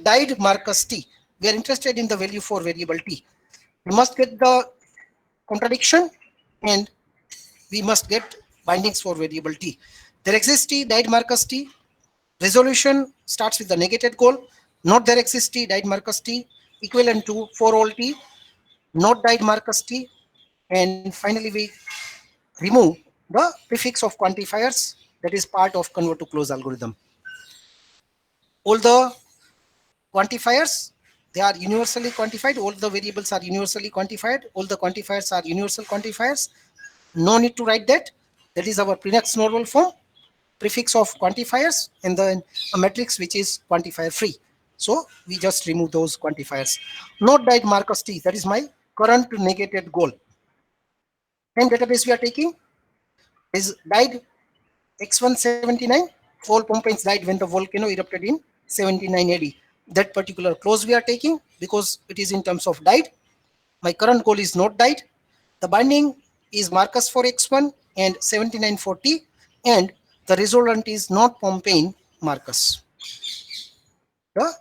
died Marcus T. We are interested in the value for variable T. We must get the contradiction and we must get bindings for variable T. There exists T, died Marcus T. Resolution starts with the negated goal. Not there exists T, died Marcus T, equivalent to for all T, not died Marcus T. And finally, we remove the prefix of quantifiers that is part of convert to close algorithm. All the quantifiers, they are universally quantified. All the variables are universally quantified. All the quantifiers are universal quantifiers. No need to write that. That is our pre-next normal form. Prefix of quantifiers and then a matrix which is quantifier free. So we just remove those quantifiers. Not died Marcus T. That is my current negated goal. And database we are taking is died X179. All Pompeians died when the volcano erupted in 79 AD. That particular clause we are taking because it is in terms of died. My current goal is not died. The binding is Marcus for X1 and 79 for T, and the resultant is not Pompeian Marcus. The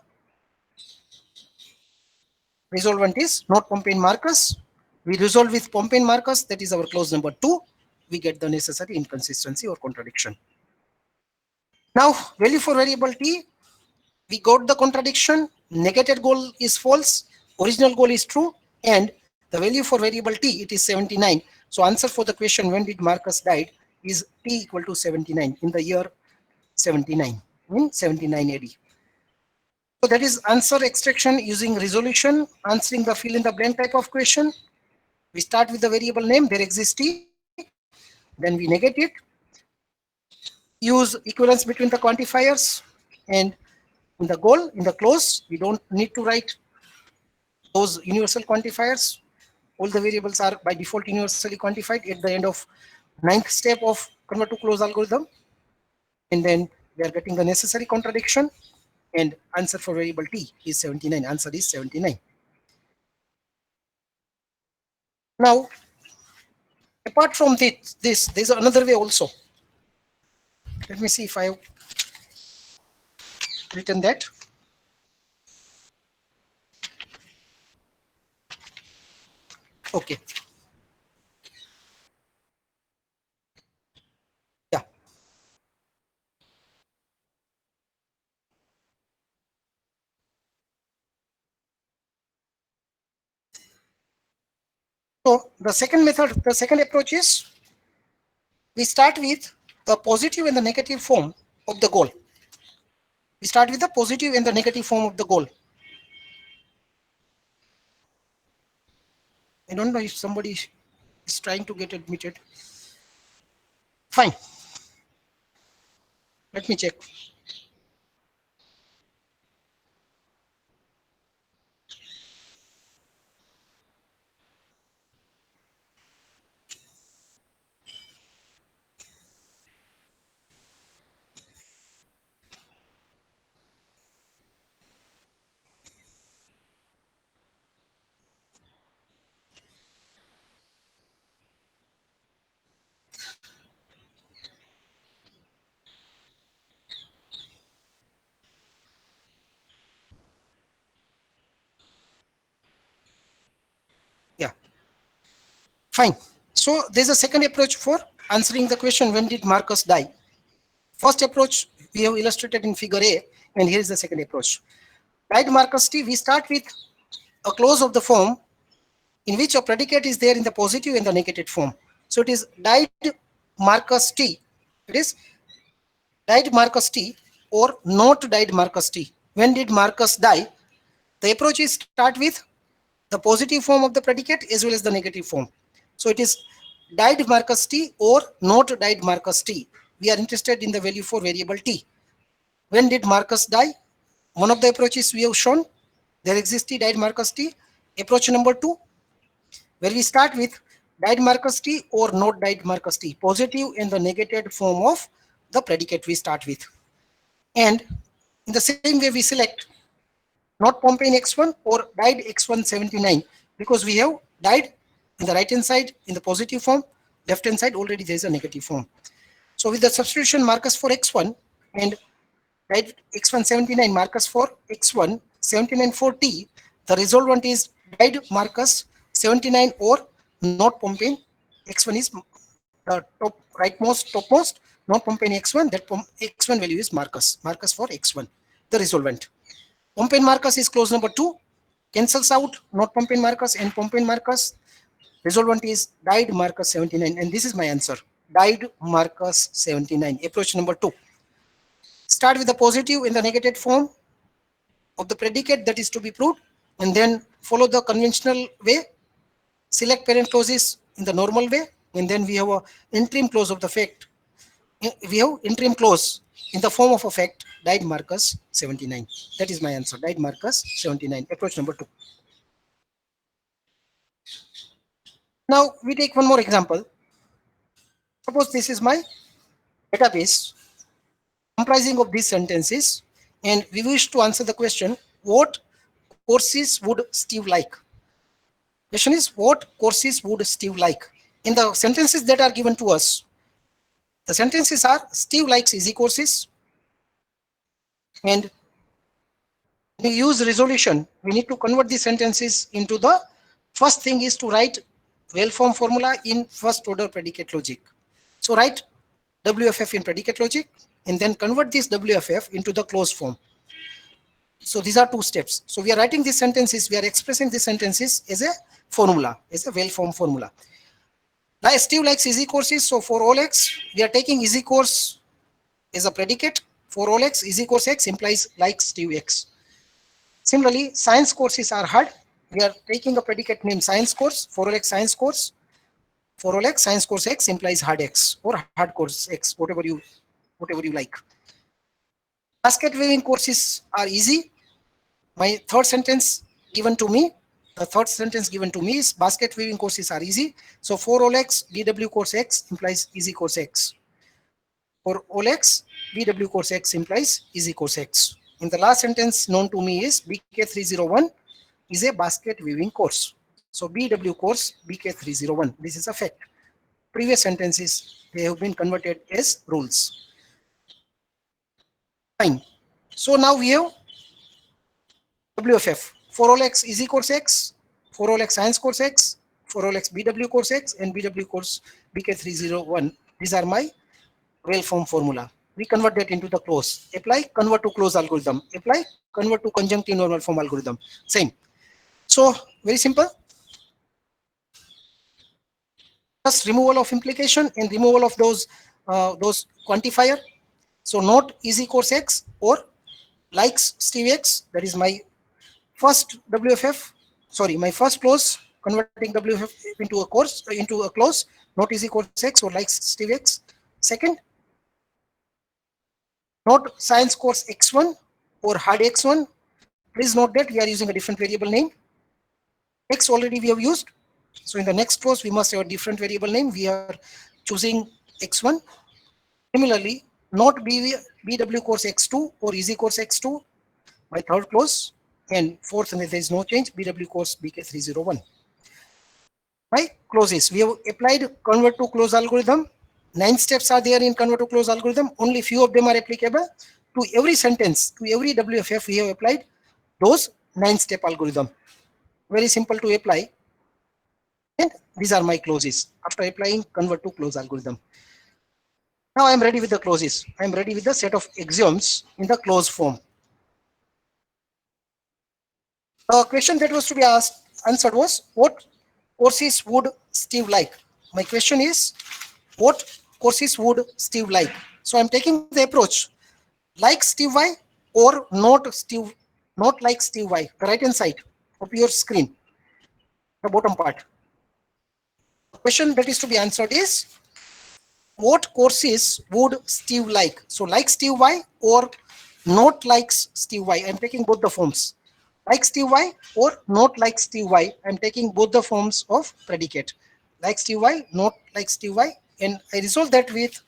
resultant is not Pompeian Marcus. We resolve with Pompeian Marcus, that is our clause number 2. We get the necessary inconsistency or contradiction. Now, value for variable T, we got the contradiction. Negated goal is false, original goal is true, and the value for variable T, it is 79. So answer for the question when did Marcus died is T equal to 79 in the year 79 in 79 AD. So that is answer extraction using resolution, answering the fill in the blank type of question. We start with the variable name, there exists T, then we negate it, use equivalence between the quantifiers, and in the goal, in the close, we don't need to write those universal quantifiers. All the variables are by default universally quantified at the end of 9th step of convert to close algorithm. And then we are getting the necessary contradiction, and answer for variable T is 79. Answer is 79. Now, apart from this, there's another way also. Let me see if I have written that. Okay. Yeah. So the second method, the second approach is we start with the positive and the negative form of the goal. We start with the positive and the negative form of the goal. I don't know if somebody is trying to get admitted. Fine. Let me check. Yeah. Fine. So there's a second approach for answering the question when did Marcus die. First approach we have illustrated in figure A, and here is the second approach. Died Marcus T, we start with a clause of the form in which a predicate is there in the positive and the negative form. So it is died Marcus T. It is died Marcus T or not died Marcus T. When did Marcus die? The approach is start with the positive form of the predicate as well as the negative form. So it is died Marcus T or not died Marcus T. We are interested in the value for variable T. When did Marcus die? One of the approaches we have shown, there exists T, died Marcus T. Approach number 2, where we start with died Marcus T or not died Marcus T, positive and the negated form of the predicate we start with. And in the same way we select not Pompeian X1 or died X179 because we have died in the right hand side in the positive form, left hand side already there is a negative form. So with the substitution Marcus for X1 and died x1 79 Marcus for x1 79 for t. The resultant is died Marcus 79 or not pumping x1 is the top rightmost topmost, not pumping x1, that x1 value is Marcus for x1, the resultant. Pumping Marcus is clause number 2, cancels out not pumping Marcus and pumping Marcus. Resultant is died Marcus 79, and this is my answer, died Marcus 79. Approach number 2. Start with the positive in the negative form of the predicate that is to be proved, and then follow the conventional way. Select parent clauses in the normal way, and then we have a interim clause of the fact. We have interim clause in the form of a fact, died Marcus 79. That is my answer, died Marcus 79. Approach number 2. Now we take one more example. Suppose this is my database comprising of these sentences, and we wish to answer the question, what courses would Steve like? Question is, what courses would Steve like? In the sentences that are given to us, the sentences are Steve likes easy courses, and we use resolution. We need to convert these sentences into the first thing is to write well-formed formula in first order predicate logic. So write WFF in predicate logic and then convert this WFF into the clause form. So these are two steps. So we are writing these sentences, we are expressing these sentences as a formula, as a well-formed formula. Like Steve likes easy courses, so for all x, we are taking easy course as a predicate. For all x, easy course x implies like Steve x. Similarly, science courses are hard. We are taking a predicate named science course. For all x science course, for all x science course x implies hard x or hard course x, whatever you like. Basket weaving courses are easy. My third sentence given to me, the third sentence given to me is basket weaving courses are easy. So for all x, BW course x implies easy course x. For all x, BW course x implies easy course x. In the last sentence known to me is BK301 is a basket weaving course. So BW course BK301. This is a fact. Previous sentences, they have been converted as rules. Fine. So now we have WFF. For all x easy course x, for all x science course x, for all x BW course x, and BW course BK301. These are my well-formed formula. We convert that into the clause. Apply, convert to clause algorithm. Apply, convert to conjunctive normal form algorithm. Same. So very simple. Just removal of implication and removal of those quantifier. So not easy course x or likes Steve x. That is my first WFF. Sorry, my first clause converting WFF into a course into a clause. Not easy course x or likes Steve x. Second, not science course x1 or hard x1. Please note that we are using a different variable name. X already we have used. So in the next clause, we must have a different variable name. We are choosing x1. Similarly, not BW course x2 or easy course x2, my third clause. And fourth, and there is no change, BW course BK301. My clauses, we have applied convert to clause algorithm. 9 steps are there in convert to clause algorithm. Only few of them are applicable. To every sentence, to every WFF, we have applied those 9-step algorithm. Very simple to apply. And these are my clauses. After applying convert to clause algorithm. Now I am ready with the clauses. I am ready with the set of axioms in the clause form. The question that was to be answered was, what courses would Steve like? My question is, what courses would Steve like? So I'm taking the approach, like Steve Y or not like Steve Y, the right hand side of your screen, the bottom part. The question that is to be answered is, what courses would Steve like? So like Steve Y or not like Steve Y. I'm taking both the forms. Like Steve Y or not like Steve Y. I'm taking both the forms of predicate. Like Steve Y, not like Steve Y. And I resolve that with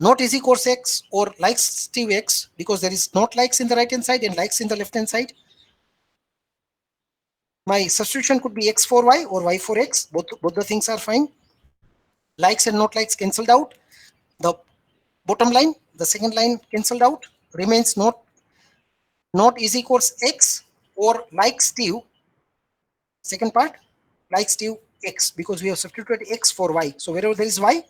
not easy course X or likes Steve X, because there is not likes in the right hand side and likes in the left hand side. My substitution could be X for Y or Y for X. Both the things are fine. Likes and not likes cancelled out. The bottom line, the second line cancelled out, remains not is equals x or like Steve. Second part, like Steve x, because we have substituted x for y. So wherever there is y,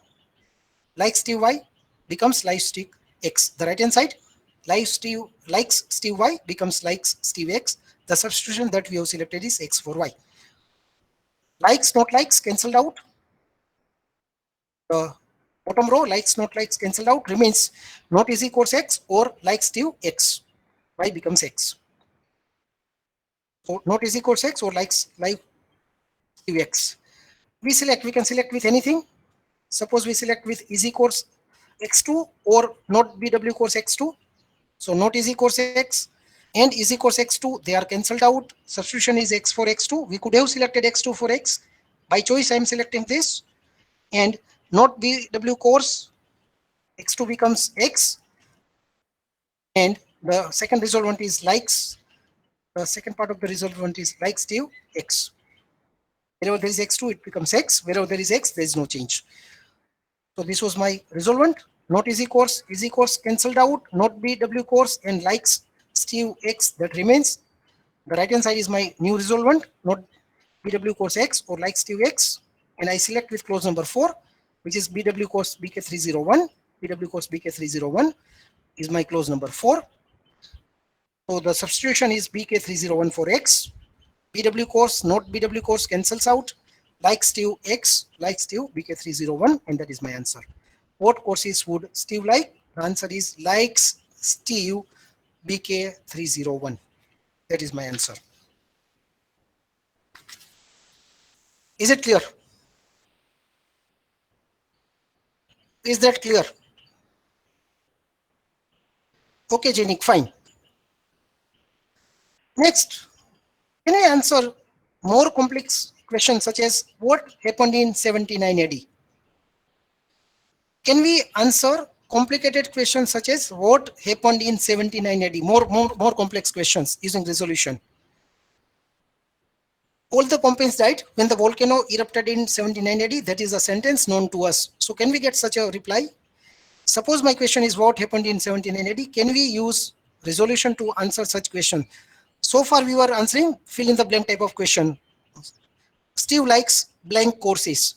like Steve y becomes like Steve x. The right hand side, like Steve likes Steve y becomes likes Steve x. The substitution that we have selected is x for y. Likes not likes cancelled out. The bottom row, likes not likes cancelled out, remains not is equals x or like Steve x. Y becomes x. So not is equals x or like Steve x. We can select with anything. Suppose we select with is equals x2 or not BW equals x2. So not is equals x and is equals x2, they are cancelled out. Substitution is x for x2. We could have selected x2 for x. By choice, I am selecting this. And not BW course, x2 becomes x. And the second resolvent is likes. The second part of the resolvent is likes Steve x. Wherever there is x2, it becomes x. Wherever there is x, there is no change. So this was my resolvent. Not is equals cancelled out. Not BW course and likes Steve x, that remains. The right hand side is my new resolvent, not BW course x or like Steve x. And I select with clause number 4, which is BW course BK301. BW course BK301 is my clause number 4. So the substitution is BK301 for x. BW course, not BW course cancels out. Like Steve x, like Steve BK301, and that is my answer. What courses would Steve like? The answer is likes Steve BK301. That is my answer. Is it clear? Is that clear? Okay, Janik, fine. Next, can I answer more complex questions such as what happened in 79 AD? Can we answer complicated questions such as what happened in 79 AD? More complex questions using resolution. All the Pompeians died when the volcano erupted in 79 AD. That is a sentence known to us. So can we get such a reply? Suppose my question is what happened in 79 AD. Can we use resolution to answer such question? So far we were answering fill in the blank type of question. Steve likes blank courses.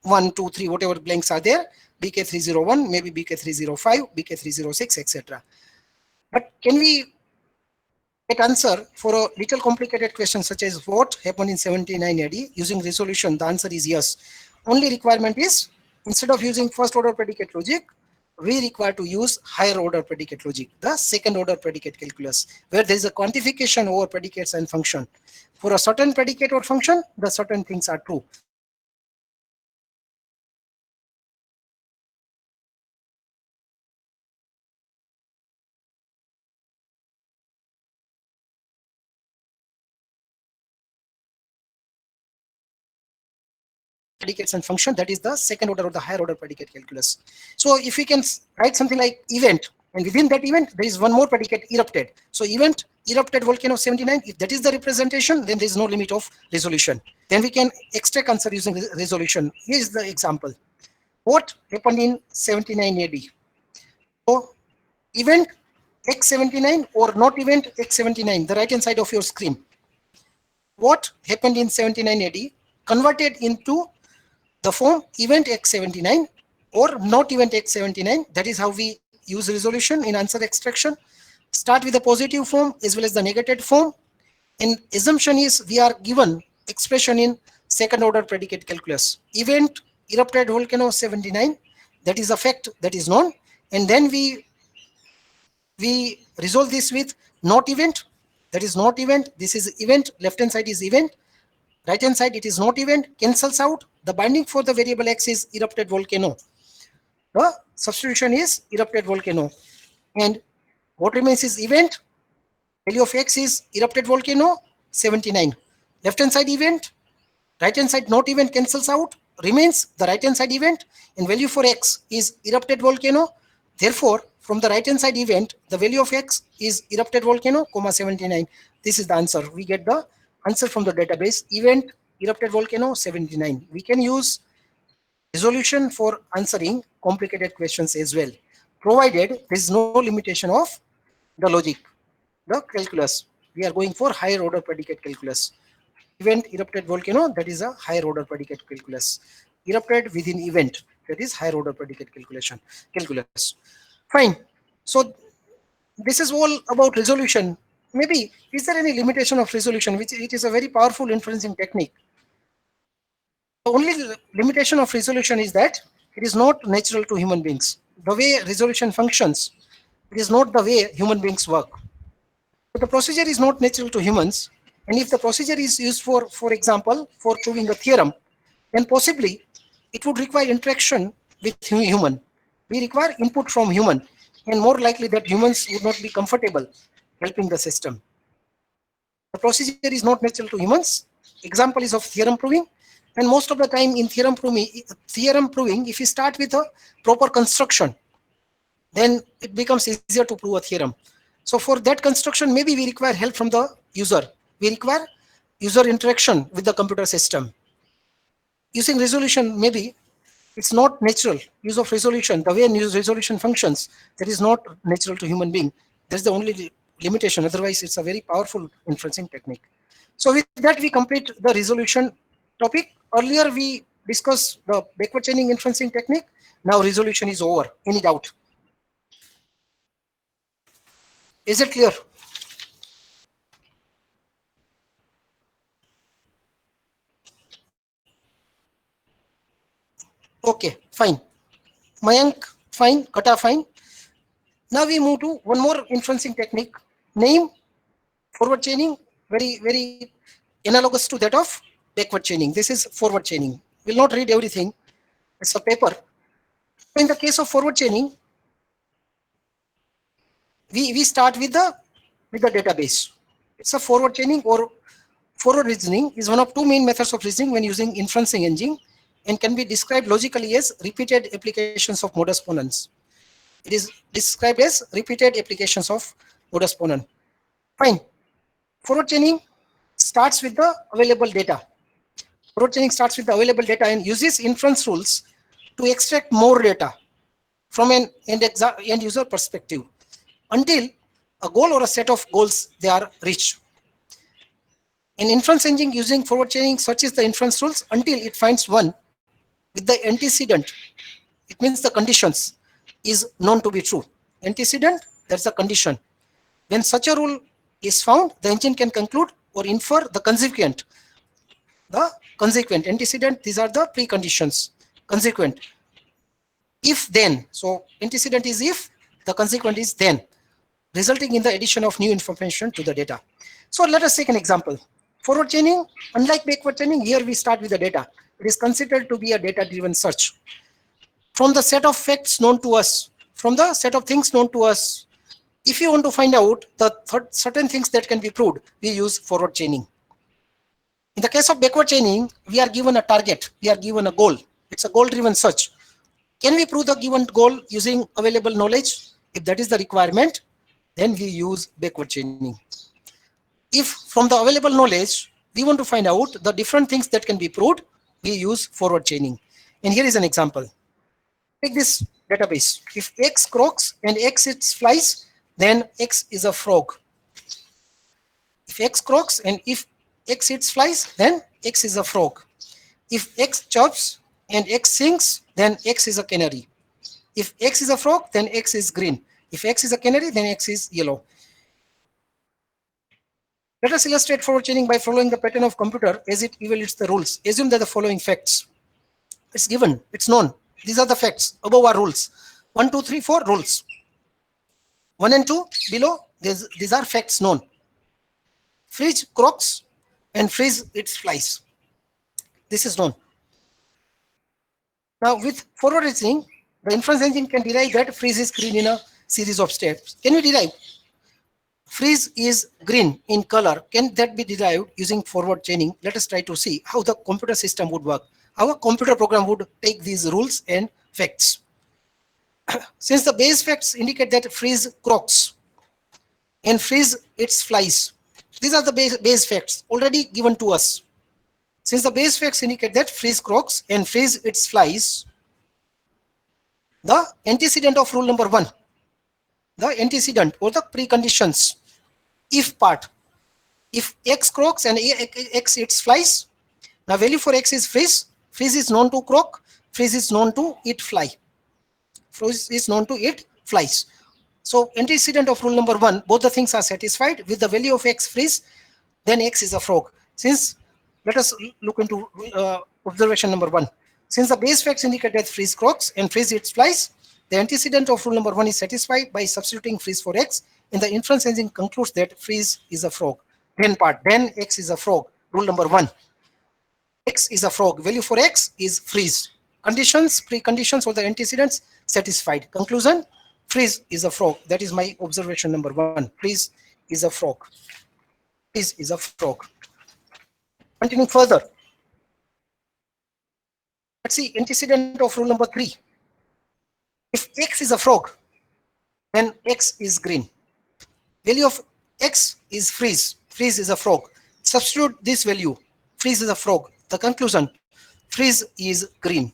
1, 2, 3, whatever blanks are there. BK301, maybe BK305, BK306, etc. But can we get answer for a little complicated question such as what happened in 79 AD using resolution? The answer is yes. Only requirement is instead of using first order predicate logic, we require to use higher order predicate logic, the second order predicate calculus, where there is a quantification over predicates and function. For a certain predicate or function, the certain things are true. Predicates and function, that is the second order or the higher order predicate calculus. So if we can write something like event, and within that event there is one more predicate erupted. So event erupted volcano 79, if that is the representation, then there is no limit of resolution. Then we can extract answer using resolution. Here is the example. What happened in 79 AD? So event x79 or not event x79, the right hand side of your screen. What happened in 79 AD converted into the form event x79 or not event x79. That is how we use resolution in answer extraction. Start with the positive form as well as the negative form. And assumption is we are given expression in second order predicate calculus. Event erupted volcano 79, that is a fact that is known. And then we resolve this with not event, that is not event. This is event, left hand side is event. Right hand side it is not event, cancels out. The binding for the variable x is erupted volcano. The substitution is erupted volcano. And what remains is event. Value of x is erupted volcano 79. Left hand side event, right hand side not event cancels out, remains the right hand side event, and value for x is erupted volcano. Therefore, from the right hand side event, the value of x is erupted volcano, 79. This is the answer. We get the answer from the database, event erupted volcano 79. We can use resolution for answering complicated questions as well. provided there is no limitation of the logic, the calculus. We are going for higher order predicate calculus. Event erupted volcano, that is a higher order predicate calculus. Erupted within event, that is higher order predicate calculus. Fine. So this is all about resolution. Maybe is there any limitation of resolution, which it is a very powerful inferencing technique. The only limitation of resolution is that it is not natural to human beings. The way resolution functions, it is not the way human beings work. So the procedure is not natural to humans, and if the procedure is used for example, for proving a theorem, then possibly it would require interaction with human. We require input from human, and more likely that humans would not be comfortable helping the system. The procedure is not natural to humans. Example is of theorem proving, and most of the time in theorem proving, if you start with a proper construction, then it becomes easier to prove a theorem. So for that construction, maybe we require help from the user. We require user interaction with the computer system. Using resolution, maybe it's not natural. Use of resolution, the way resolution functions, that is not natural to human being. That's the only limitation. Otherwise, it's a very powerful inferencing technique. So with that, we complete the resolution topic. Earlier, we discussed the backward chaining inferencing technique. Now resolution is over. Any doubt? Is it clear? Okay, fine. Mayank, fine. Kata, fine. Now we move to one more inferencing technique. Name, forward chaining, very analogous to that of backward chaining. This is forward chaining. We'll not read everything. It's a paper. In the case of forward chaining, we start with the database. It's a forward chaining, or forward reasoning is one of two main methods of reasoning when using inferencing engine, and can be described logically as repeated applications of modus ponens. It is described as repeated applications of modus ponens. Fine. Forward chaining starts with the available data. Forward chaining starts with the available data and uses inference rules to extract more data from an end user perspective until a goal or a set of goals they are reached. An inference engine using forward chaining searches the inference rules until it finds one with the antecedent. It means the conditions is known to be true. Antecedent, that's a condition. When such a rule is found, the engine can conclude or infer the consequent. The consequent, antecedent, these are the preconditions. Consequent. If then, so antecedent is if, the consequent is then, resulting in the addition of new information to the data. So let us take an example. Forward chaining, unlike backward chaining, here we start with the data. It is considered to be a data-driven search. From the set of facts known to us, from the set of things known to us, if you want to find out the certain things that can be proved, we use forward chaining. In the case of backward chaining, we are given a target, we are given a goal. It's a goal-driven search. Can we prove the given goal using available knowledge? If that is the requirement, then we use backward chaining. If from the available knowledge, we want to find out the different things that can be proved, we use forward chaining. And here is an example. Take this database. If X croaks and X eats flies, then X is a frog. If X croaks and if X eats flies, then X is a frog. If X chirps and X sings, then X is a canary. If X is a frog, then X is green. If X is a canary, then X is yellow. Let us illustrate forward chaining by following the pattern of computer as it evaluates the rules. Assume that the following facts. It's given, it's known. These are the facts. Above are rules. 1, 2, 3, 4 rules. 1 and 2 below, these are facts known. Freeze croaks and freeze its flies. This is known. Now with forward reasoning, the inference engine can derive that freeze is green in a series of steps. Can we derive? Freeze is green in color. Can that be derived using forward chaining? Let us try to see how the computer system would work. How a computer program would take these rules and facts. Since the base facts indicate that freeze croaks and freeze its flies. These are the base facts already given to us. Since the base facts indicate that freeze croaks and freeze its flies, The antecedent of rule number 1, the antecedent or the preconditions, if part, if x croaks and x eats flies, now value for x is freeze. Freeze is known to croak, freeze is known to eat fly, freeze is known to eat flies. So antecedent of rule number 1, both the things are satisfied with the value of x freeze, then x is a frog. Since, let us look into observation number 1. Since the base facts indicate that freeze croaks and freeze eats flies, the antecedent of rule number 1 is satisfied by substituting freeze for x, and the inference engine concludes that freeze is a frog. Then part, then x is a frog. Rule number 1, x is a frog. Value for x is freeze. Conditions, preconditions or the antecedents satisfied. Conclusion, freeze is a frog. That is my observation number 1. Freeze is a frog. Freeze is a frog. Continuing further, let's see antecedent of rule number 3. If x is a frog, then x is green. Value of x is freeze. Freeze is a frog. Substitute this value. Freeze is a frog. The conclusion, freeze is green.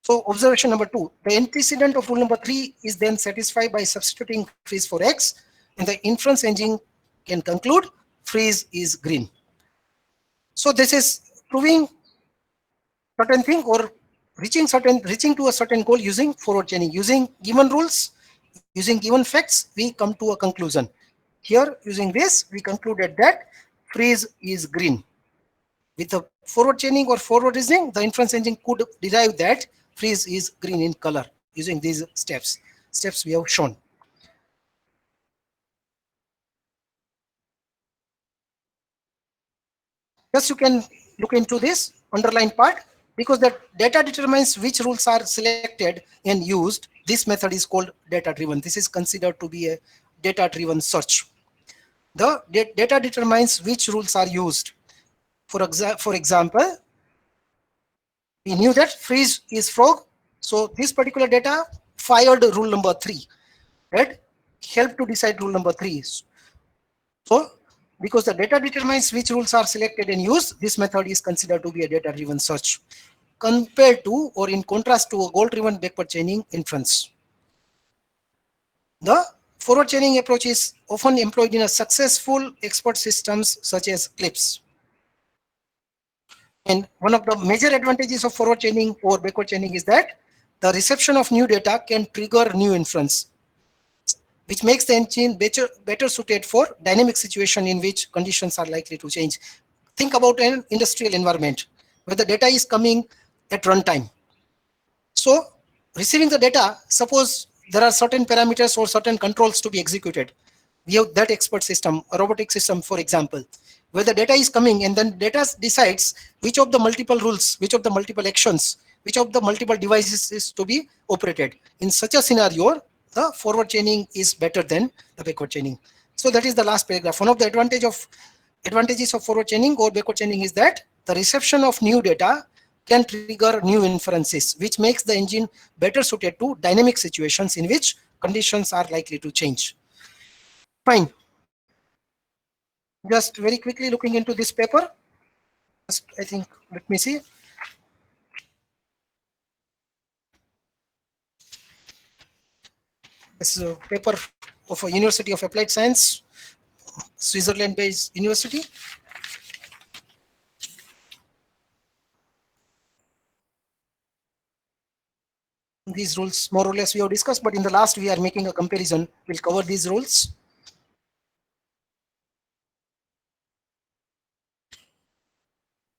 So observation number 2, the antecedent of rule number 3 is then satisfied by substituting freeze for x, and the inference engine can conclude freeze is green. So this is proving certain thing or reaching to a certain goal using forward chaining. Using given rules, using given facts, we come to a conclusion. Here, using this, we concluded that freeze is green. With the forward chaining or forward reasoning, the inference engine could derive that freeze is green in color using these steps we have shown. Just you can look into this underlined part, because the data determines which rules are selected and used. This method is called data driven. This is considered to be a data driven search. The data determines which rules are used. For example, we knew that freeze is frog, so this particular data fired rule number 3, that helped to decide rule number 3. So because the data determines which rules are selected and used, this method is considered to be a data driven search, compared to or in contrast to a goal driven backward chaining inference. The forward chaining approach is often employed in a successful expert systems such as CLIPS. And one of the major advantages of forward chaining or backward chaining is that the reception of new data can trigger new inference, which makes the engine better suited for dynamic situation in which conditions are likely to change. Think about an industrial environment where the data is coming at runtime. So receiving the data, suppose there are certain parameters or certain controls to be executed. We have that expert system, a robotic system, for example, where the data is coming and then data decides which of the multiple rules, which of the multiple actions, which of the multiple devices is to be operated. In such a scenario, the forward chaining is better than the backward chaining. So that is the last paragraph. One of the advantages of forward chaining or backward chaining is that the reception of new data can trigger new inferences, which makes the engine better suited to dynamic situations in which conditions are likely to change. Fine. Just very quickly looking into this paper. Just, I think, let me see. This is a paper of a University of Applied Science, Switzerland-based university. These rules more or less we have discussed, but in the last we are making a comparison. We'll cover these rules.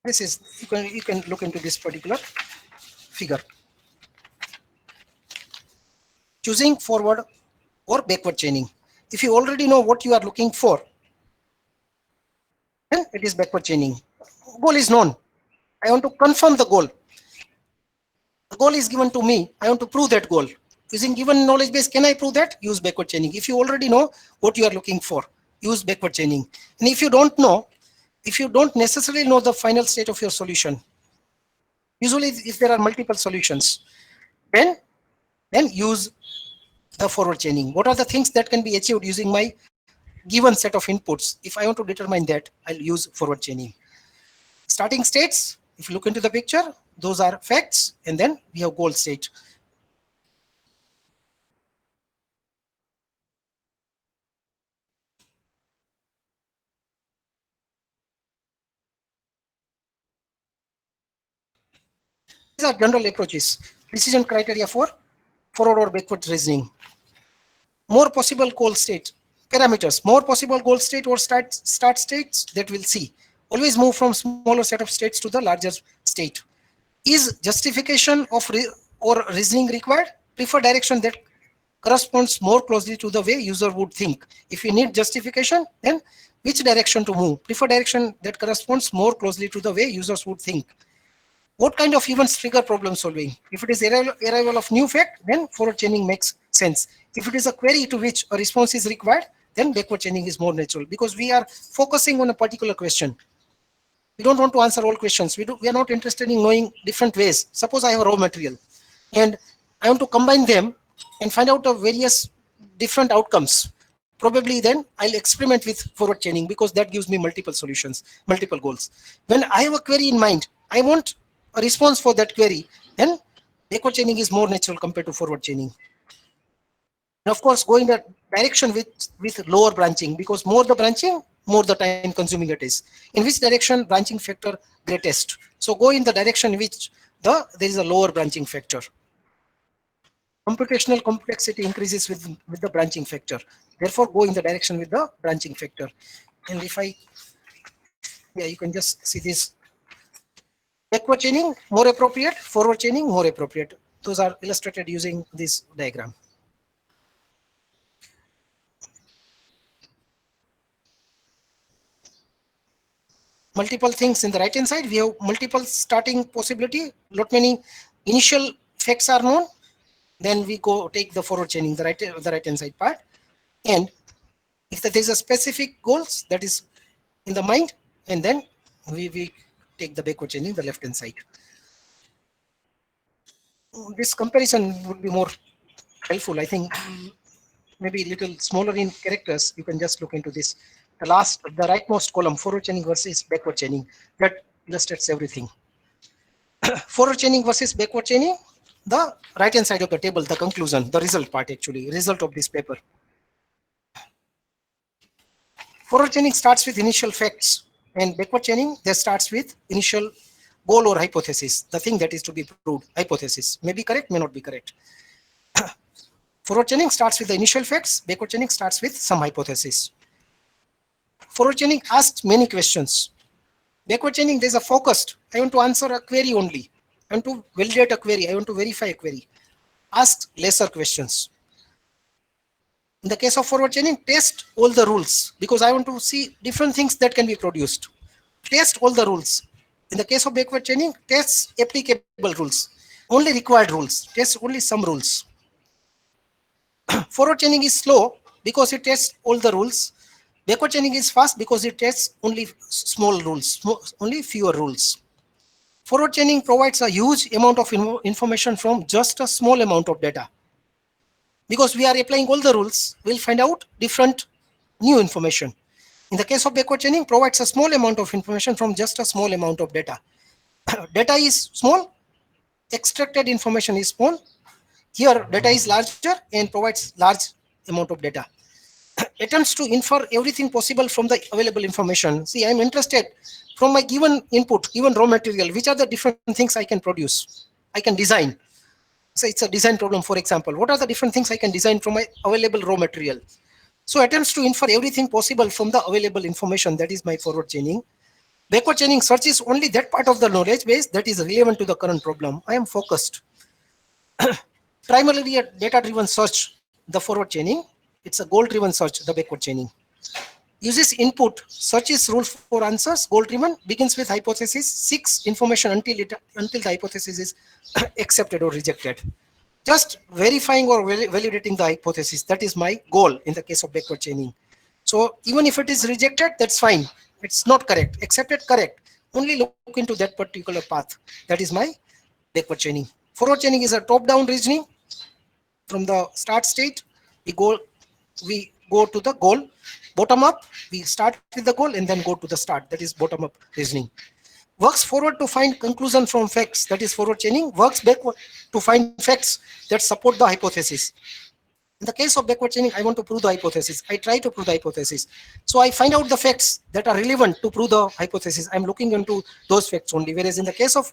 This is, you can look into this particular figure. Choosing forward or backward chaining. If you already know what you are looking for, then it is backward chaining. Goal is known. I want to confirm the goal. The goal is given to me. I want to prove that goal. Using given knowledge base, can I prove that? Use backward chaining. If you already know what you are looking for, use backward chaining. And if you don't know, if you don't necessarily know the final state of your solution, usually if there are multiple solutions, then use the forward chaining. What are the things that can be achieved using my given set of inputs? If I want to determine that, I'll use forward chaining. Starting states, if you look into the picture, those are facts, and then we have goal state. These are general approaches. Decision criteria for forward or backward reasoning. More possible goal state parameters, more possible goal state or start states that we'll see. Always move from smaller set of states to the larger state. Is justification of or reasoning required? Prefer direction that corresponds more closely to the way user would think. If you need justification, then which direction to move? Prefer direction that corresponds more closely to the way users would think. What kind of events trigger problem solving? If it is arrival of new fact, then forward chaining makes sense. If it is a query to which a response is required, then backward chaining is more natural, because we are focusing on a particular question. We don't want to answer all questions. We are not interested in knowing different ways. Suppose I have a raw material and I want to combine them and find out of various different outcomes. Probably then I'll experiment with forward chaining, because that gives me multiple solutions, multiple goals. When I have a query in mind, I want a response for that query, then backward chaining is more natural compared to forward chaining. And of course, go in the direction with lower branching, because more the branching, more the time consuming it is. In which direction branching factor greatest? So go in the direction in which there is a lower branching factor. Computational complexity increases with the branching factor. Therefore, go in the direction with the branching factor. And if you can just see this. Backward chaining, more appropriate. Forward chaining, more appropriate. Those are illustrated using this diagram. Multiple things in the right hand side. We have multiple starting possibility. Lot many initial facts are known. Then we go take the forward chaining, the right hand side part. And if there is a specific goals that is in the mind, and then we take the backward chaining, the left hand side. This comparison would be more helpful. I think maybe a little smaller in characters. You can just look into this. The rightmost column, forward chaining versus backward chaining, that illustrates everything. Forward chaining versus backward chaining, the right hand side of the table, the conclusion, the result part, actually, result of this paper. Forward chaining starts with initial facts, and backward chaining that starts with initial goal or hypothesis, the thing that is to be proved. Hypothesis may be correct, may not be correct. Forward chaining starts with the initial facts, backward chaining starts with some hypothesis. Forward chaining asks many questions. Backward chaining, there's a focused. I want to answer a query only. I want to validate a query. I want to verify a query. Ask lesser questions. In the case of forward chaining, test all the rules, because I want to see different things that can be produced. Test all the rules. In the case of backward chaining, test applicable rules, only required rules, test only some rules. Forward chaining is slow because it tests all the rules. Backward chaining is fast because it tests only small rules, only fewer rules. Forward chaining provides a huge amount of information from just a small amount of data. Because we are applying all the rules, we'll find out different new information. In the case of backward chaining, provides a small amount of information from just a small amount of data. Data is small, extracted information is small. Here, data is larger and provides large amount of data. Attempts to infer everything possible from the available information. See, I'm interested from my given input, given raw material, which are the different things I can produce, I can design. So it's a design problem, for example. What are the different things I can design from my available raw material? So attempts to infer everything possible from the available information, that is my forward chaining. Backward chaining searches only that part of the knowledge base that is relevant to the current problem. I am focused. Primarily a data-driven search, the forward chaining. It's a goal-driven search, the backward chaining. Uses input, searches rules for answers, goal-driven, begins with hypothesis, seeks information until the hypothesis is accepted or rejected. Just verifying or validating the hypothesis, that is my goal in the case of backward chaining. So even if it is rejected, that's fine. It's not correct. Accepted, correct. Only look into that particular path. That is my backward chaining. Forward chaining is a top-down reasoning. From the start state, we go to the goal. Bottom up, we start with the goal and then go to the start. That is bottom up reasoning. works forward to find conclusion from facts, that is forward chaining. Works backward to find facts that support the hypothesis. In the case of backward chaining, I want to prove the hypothesis. I try to prove the hypothesis. So I find out the facts that are relevant to prove the hypothesis. I'm looking into those facts only. Whereas in the case of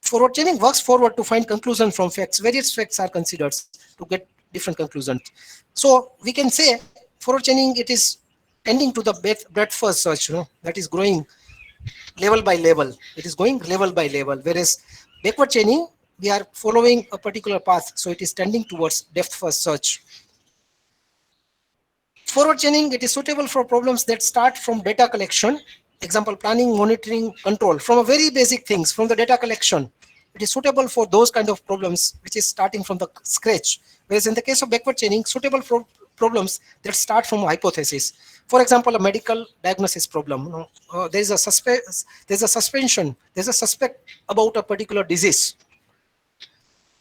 forward chaining, works forward to find conclusion from facts. Various facts are considered to get different conclusions. So we can say forward chaining, it is tending to the breadth first search, that is growing level by level. It is going level by level. Whereas backward chaining, we are following a particular path. So it is tending towards depth first search. Forward chaining, it is suitable for problems that start from data collection, example planning, monitoring, control, from a very basic things, from the data collection. It is suitable for those kind of problems which is starting from the scratch. Whereas in the case of backward chaining, suitable for problems that start from a hypothesis. For example, a medical diagnosis problem. There is a suspension, there's a suspect about a particular disease.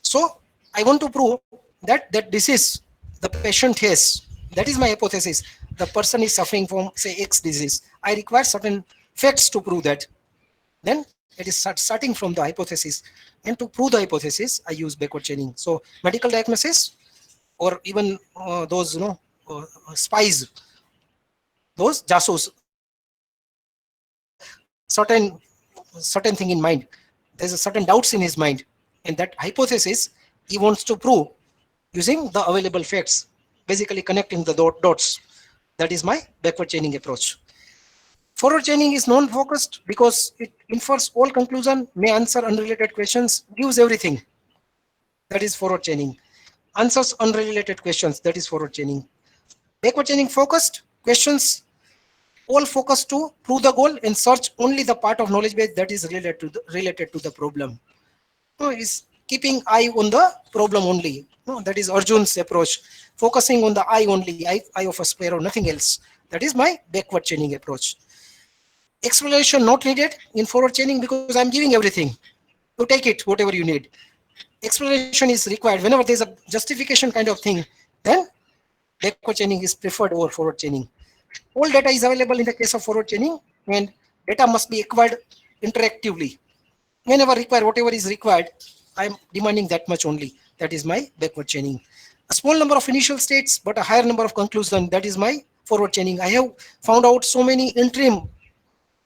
So I want to prove that that disease the patient has, that is my hypothesis. The person is suffering from say X disease. I require certain facts to prove that. Then it is starting from the hypothesis. And to prove the hypothesis, I use backward chaining. So medical diagnosis or even those spies, those jasos, he has a certain thing in mind. There's a certain doubts in his mind, and that hypothesis he wants to prove using the available facts, basically connecting the dots. That is my backward chaining approach. Forward chaining is non-focused because it infers all conclusion, may answer unrelated questions, gives everything. That is forward chaining. Answers unrelated questions. That is forward chaining. Backward chaining focused questions, all focus to prove the goal and search only the part of knowledge base that is related to the problem. No, is keeping eye on the problem only. No, that is Arjun's approach, focusing on the eye only, eye of a sparrow, nothing else. That is my backward chaining approach. Explanation not needed in forward chaining because I'm giving everything. You take it, whatever you need. Explanation is required whenever there's a justification kind of thing. Then backward chaining is preferred over forward chaining. All data is available in the case of forward chaining, and data must be acquired interactively. Whenever required, whatever is required, I'm demanding that much only. That is my backward chaining. A small number of initial states, but a higher number of conclusion. That is my forward chaining. I have found out so many interim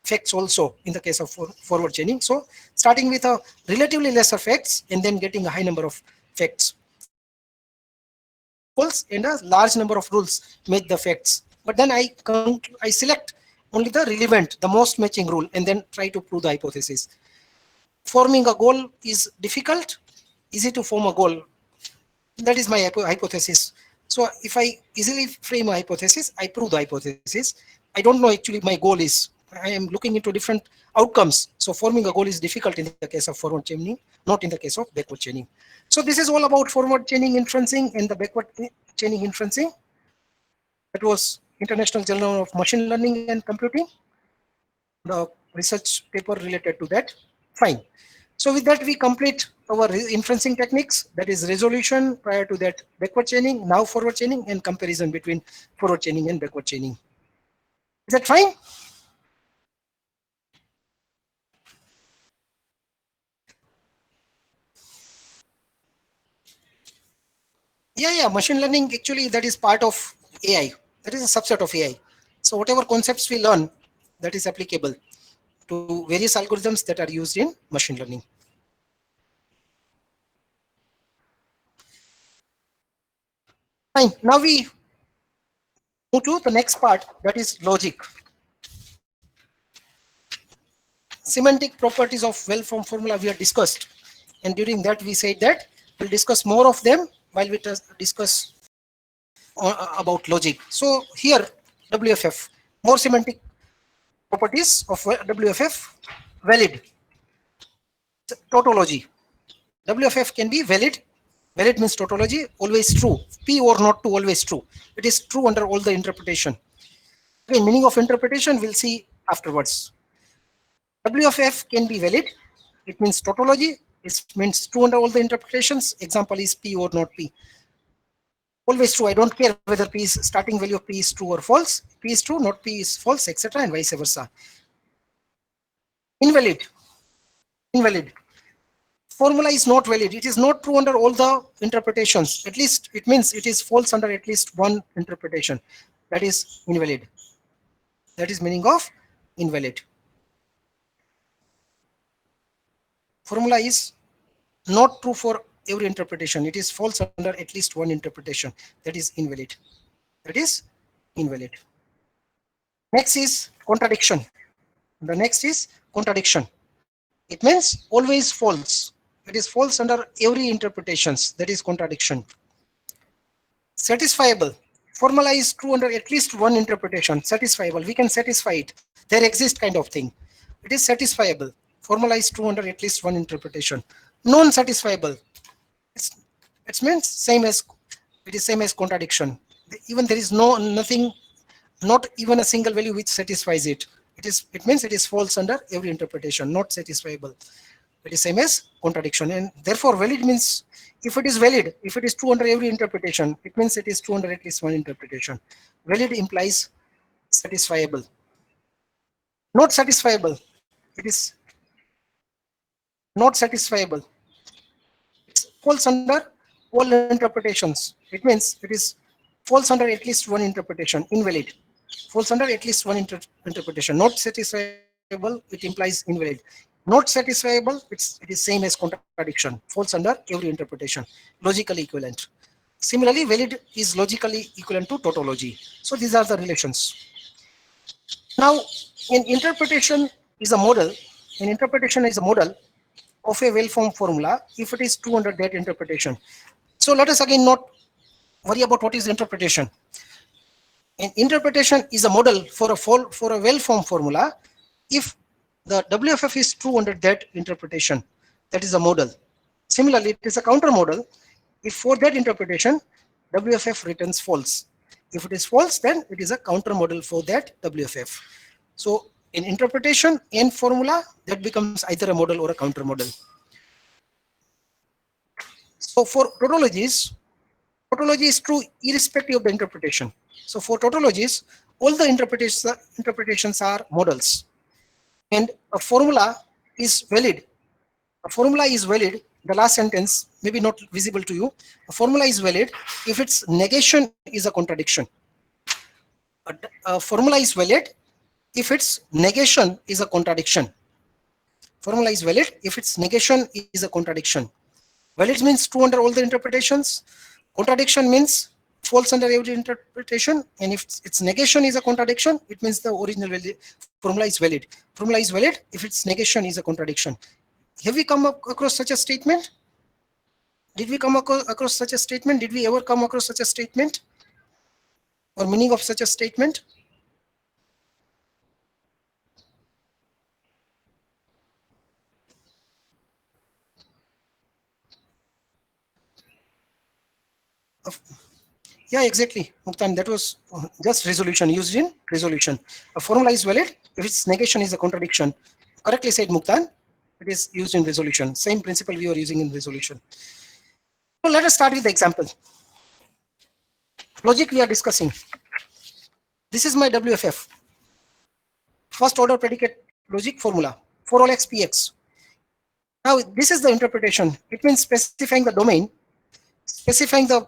facts also in the case of forward chaining. So starting with a relatively lesser facts and then getting a high number of facts. Rules and a large number of rules make the facts. But then I select only the relevant, the most matching rule, and then try to prove the hypothesis. Forming a goal is difficult, easy to form a goal. That is my hypothesis. So if I easily frame a hypothesis, I prove the hypothesis. I don't know actually my goal is. I am looking into different outcomes. So forming a goal is difficult in the case of forward chaining, not in the case of backward chaining. So this is all about forward chaining inferencing and the backward chaining inferencing. That was International Journal of Machine Learning and Computing, the research paper related to that. Fine. So with that, we complete our inferencing techniques, that is resolution, prior to that backward chaining, now forward chaining, and comparison between forward chaining and backward chaining. Is that fine? Yeah, machine learning actually that is part of AI. That is a subset of AI. So whatever concepts we learn, that is applicable to various algorithms that are used in machine learning. Fine. Now we move to the next part, that is logic. Semantic properties of well-formed formula we have discussed, and during that we said that we'll discuss more of them while we discuss about logic. So here WFF, more semantic properties of WFF. Valid, tautology. WFF can be valid. Valid means tautology, always true. P or not to, always true. It is true under all the interpretation. Again, meaning of interpretation we'll see afterwards. WFF can be valid. It means tautology. It means true under all the interpretations. Example is P or not P. Always true. I don't care whether P is starting value of P is true or false. P is true, not P is false, etc. and vice versa. Invalid. Invalid. Formula is not valid. It is not true under all the interpretations. At least it means it is false under at least one interpretation. That is invalid. That is meaning of invalid. Formula is not true for every interpretation. It is false under at least one interpretation. That is invalid. That is invalid. Next is contradiction. The next is contradiction. It means always false. It is false under every interpretations. That is contradiction. Satisfiable. Formula is true under at least one interpretation. Satisfiable. We can satisfy it. There exists kind of thing. It is satisfiable. Formula is true under at least one interpretation. Non-satisfiable. It means same as it is same as contradiction. Even there is nothing, not even a single value which satisfies it. It means it is false under every interpretation, not satisfiable. It is same as contradiction, and therefore valid means if it is valid, if it is true under every interpretation, it means it is true under at least one interpretation. Valid implies satisfiable. Not satisfiable. It is not satisfiable. It's false under all interpretations. It means it is false under at least one interpretation. Invalid. Falls under at least one interpretation. Not satisfiable, it implies invalid. Not satisfiable, it is same as contradiction. Falls under every interpretation. Logically equivalent. Similarly, valid is logically equivalent to tautology. So these are the relations. Now, an interpretation is a model. An interpretation is a model of a well-formed formula if it is true under that interpretation. So let us again not worry about what is interpretation. An interpretation is a model for a well-formed formula if the WFF is true under that interpretation. That is a model. Similarly, it is a counter model if for that interpretation WFF returns false. If it is false, then it is a counter model for that WFF. So in interpretation and formula, that becomes either a model or a counter model. So for tautologies, tautology is true irrespective of the interpretation. So for tautologies, all the interpretations are models. And a formula is valid. A formula is valid. The last sentence may be not visible to you. A formula is valid if its negation is a contradiction. A formula is valid if its negation is a contradiction. Formula is valid if its negation is a contradiction. Valid means true under all the interpretations. Contradiction means false under every interpretation. And if its negation is a contradiction, it means the original formula is valid. Formula is valid if its negation is a contradiction. Have we come across such a statement? Did we come across such a statement? Did we ever come across such a statement? Or meaning of such a statement? Yeah, exactly, Muktan. That was just resolution, used in resolution. A formula is valid if its negation is a contradiction. Correctly said, Muktan. It is used in resolution. Same principle we are using in resolution. So let us start with the example. Logic we are discussing. This is my WFF. First order predicate logic formula for all x px. Now this is the interpretation. It means specifying the domain, specifying the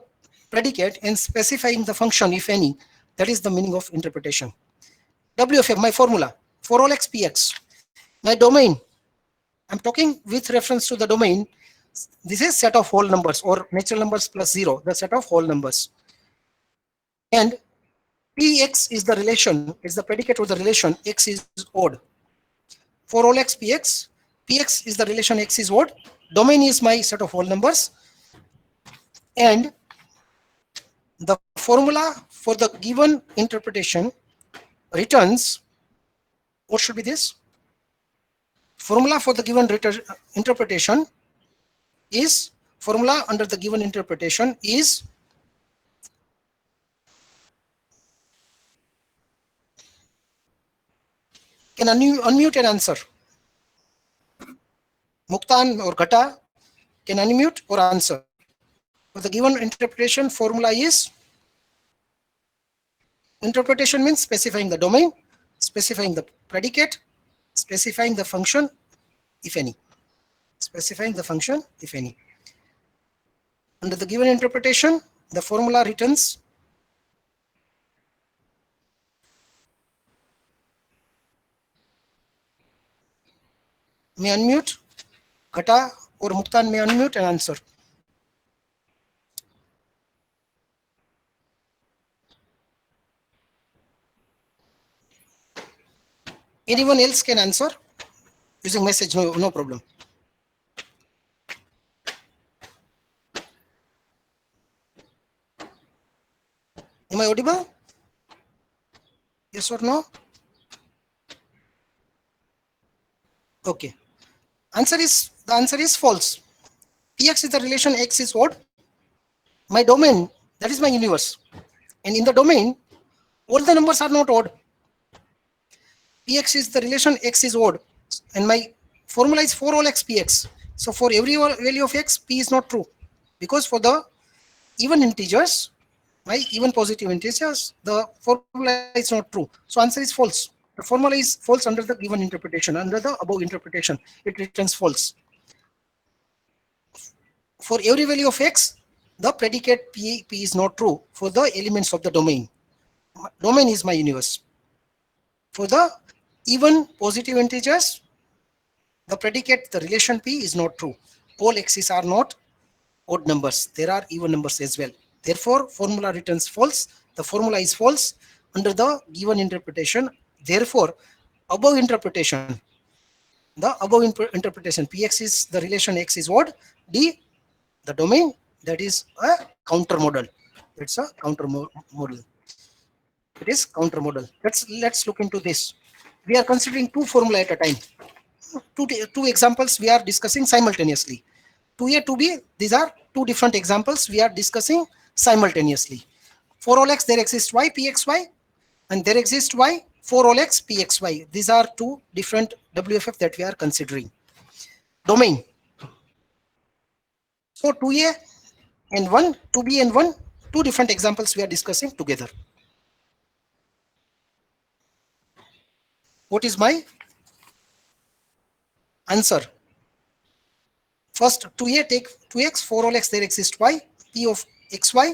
predicate, and specifying the function, if any. That is the meaning of interpretation. WFF, my formula for all x px. My domain, I'm talking with reference to the domain. This is set of whole numbers or natural numbers plus 0, the set of whole numbers. And px is the relation, is the predicate of the relation x is odd. For all x px, px is the relation x is odd. Domain is my set of whole numbers. And the formula for the given interpretation returns, what should be this? Formula for the given interpretation is, formula under the given interpretation is can unmute and answer. Muktan or Gata can unmute or answer. For the given interpretation, formula is, interpretation means specifying the domain, specifying the predicate, specifying the function if any. Specifying the function if any. Under the given interpretation, the formula returns may unmute, Ghata or Muktan may unmute and answer. Anyone else can answer using message, no problem. Am I audible? Yes or no? Okay. The answer is false. Px is the relation x is odd. My domain, that is my universe. And in the domain, all the numbers are not odd. Px is the relation x is odd. And my formula is for all x px. So for every value of x, p is not true. Because for the even integers, my even positive integers, the formula is not true. So answer is false. The formula is false under the given interpretation. Under the above interpretation, it returns false. For every value of x, the predicate p is not true for the elements of the domain. Domain is my universe. For the even positive integers, the predicate, the relation p is not true. All x's are not odd numbers. There are even numbers as well. Therefore, formula returns false. The formula is false under the given interpretation. Therefore, above interpretation, px is the relation x is odd. D, the domain, that is a counter model. It's a counter model. It is counter model. Let's look into this. We are considering two formula at a time. Two examples we are discussing simultaneously. 2a, 2b, these are two different examples we are discussing simultaneously. For all x, there exists y pxy, and there exists y for all x pxy. These are two different WFF that we are considering. Domain. So 2a and 1, 2b and 1, two different examples we are discussing together. What is my answer? First, 2a, take 2x, for all x there exists y, p of xy,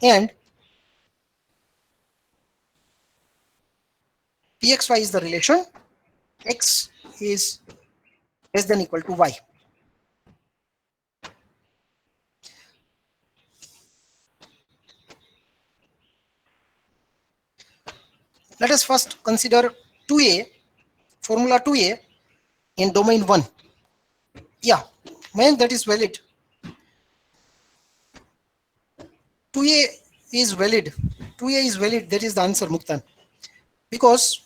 and pxy is the relation, x is less than equal to y. Let us first consider 2a, formula 2a in domain 1. Yeah, man, that is valid. 2a is valid. 2a is valid. That is the answer, Muktan. Because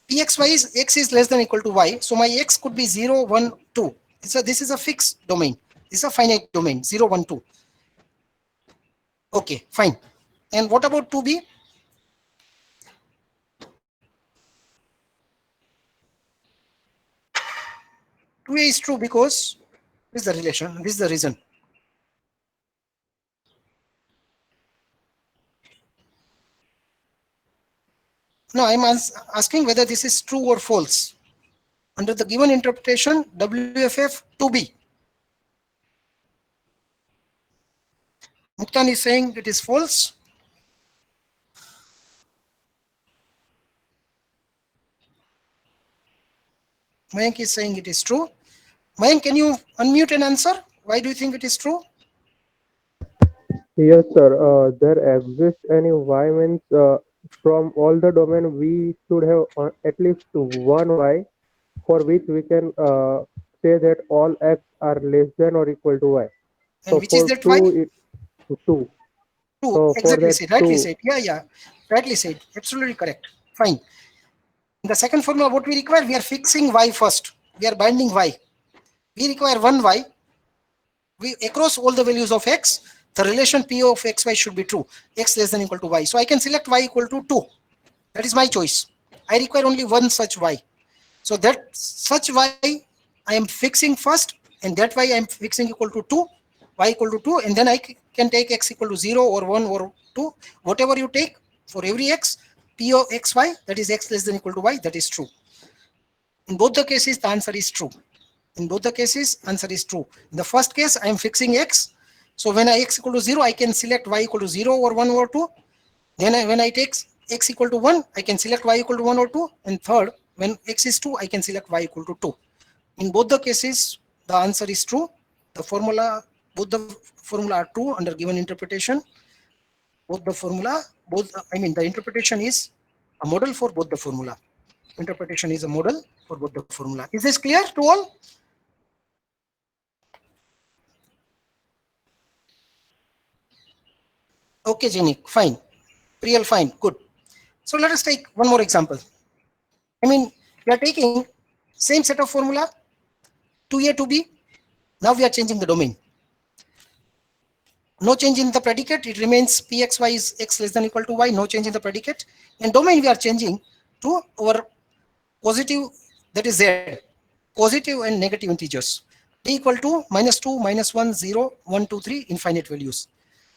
pxy is x is less than equal to y. So my x could be 0, 1, 2. This is a fixed domain. This is a finite domain, 0, 1, 2. Okay, fine. And what about 2b? 2a is true because this is the relation, this is the reason. No, I'm asking whether this is true or false. Under the given interpretation, WFF 2b. Muktan is saying it is false. Mayank is saying it is true. Mayank, can you unmute and answer? Why do you think it is true? Yes, sir. There exists any y means from all the domain we should have at least one y for which we can say that all x are less than or equal to y. And So which is for that y? 2, 2. 2. So for Exactly that said. Rightly 2, said. Yeah. Rightly said. Absolutely correct. Fine. In the second formula, what we require? We are fixing y first. We are binding y. We require one y. Across all the values of x, the relation p of xy should be true. X less than equal to y. So I can select y equal to 2. That is my choice. I require only one such y. So that such y I am fixing first, and that y I am fixing equal to 2, y equal to 2, and then I can take x equal to 0 or 1 or 2. Whatever you take for every x, p of xy, that is x less than equal to y, that is true. In both the cases, the answer is true. In both the cases, answer is true. In the first case, I am fixing x. So when I x equal to 0, I can select y equal to 0 or 1 or 2. Then when I take x equal to 1, I can select y equal to 1 or 2. And third, when x is 2, I can select y equal to 2. In both the cases, the answer is true. The formula, both the formula are true under given interpretation. Both the formula, the interpretation is a model for both the formula. Interpretation is a model for both the formula. Is this clear to all? Okay, Jenny, fine. Real fine, good. So let us take one more example. We are taking same set of formula, 2a to b. Now we are changing the domain. No change in the predicate, it remains pxy is x less than equal to y, no change in the predicate. And domain we are changing to our positive, that is z, positive and negative integers. D equal to -2, -1, 0, 1, 2, 3, infinite values.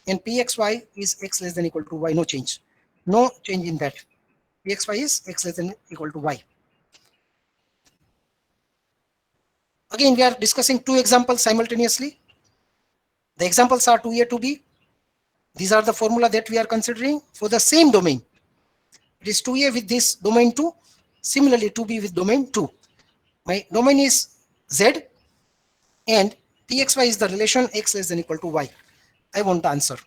And pxy is x less than equal to y, no change. No change in that. Pxy is x less than equal to y. Again, we are discussing two examples simultaneously. The examples are 2a to b. These are the formula that we are considering for the same domain. It is 2a with this domain 2. Similarly, 2b with domain 2. My domain is z and pxy is the relation x less than equal to y. I want the answer.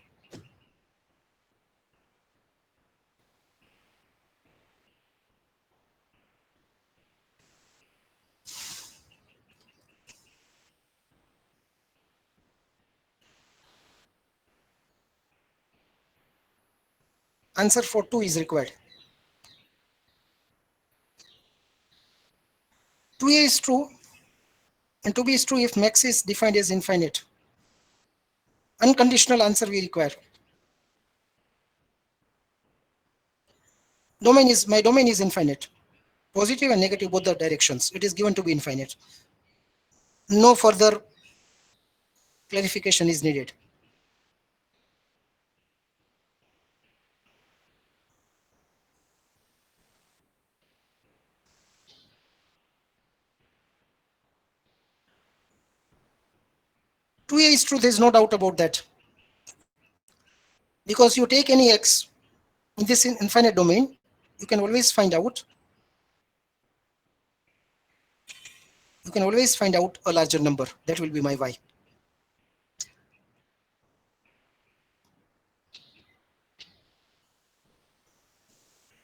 Answer for 2 is required. 2a is true and 2b is true if max is defined as infinite. Unconditional answer we require. My domain is infinite. Positive and negative both the directions. It is given to be infinite. No further clarification is needed. Two a is true, there is no doubt about that. Because you take any x in this infinite domain, you can always find out a larger number. That will be my y.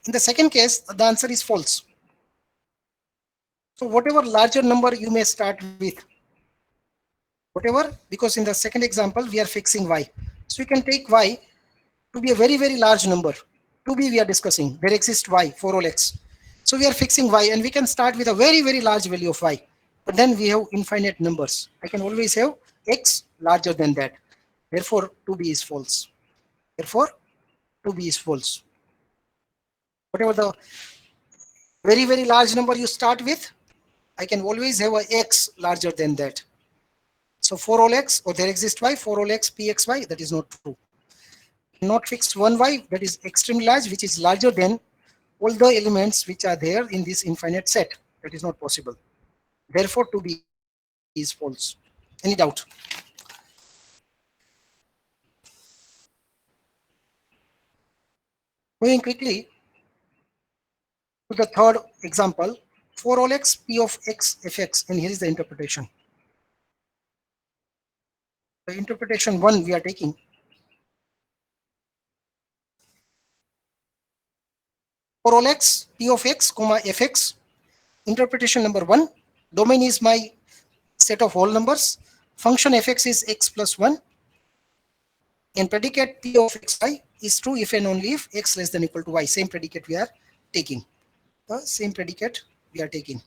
In the second case, the answer is false. So whatever larger number you may start with, whatever, because in the second example, we are fixing y. So you can take y to be a very, very large number. 2b we are discussing, there exists y for all x. So we are fixing y and we can start with a very, very large value of y. But then we have infinite numbers. I can always have x larger than that. Therefore, 2b is false. Therefore, 2b is false. Whatever the very, very large number you start with, I can always have a x larger than that. So for all x, or there exists y, for all x, pxy, that is not true. Not fix one y that is extremely large, which is larger than all the elements which are there in this infinite set. That is not possible. Therefore, 2b is false. Any doubt? Moving quickly to the third example, for all x, p of x fx, and here is the interpretation. The interpretation 1 we are taking. For all x, p of x, comma fx, interpretation number 1, domain is my set of whole numbers, function fx is x plus 1, and predicate p of xy is true if and only if x less than equal to y. Same predicate we are taking. The same predicate we are taking.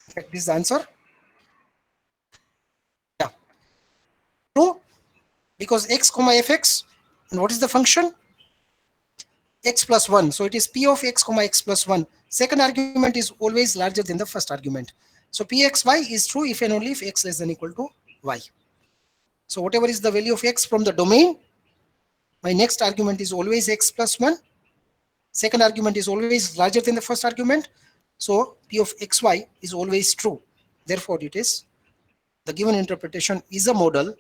Okay, this is the answer. Yeah. True, because x comma fx, and what is the function? X plus 1. So it is p of x comma x plus 1. Second argument is always larger than the first argument. So pxy is true if and only if x less than equal to y. So whatever is the value of x from the domain, my next argument is always x plus 1. Second argument is always larger than the first argument. So P of xy is always true. Therefore, it is the given interpretation is a model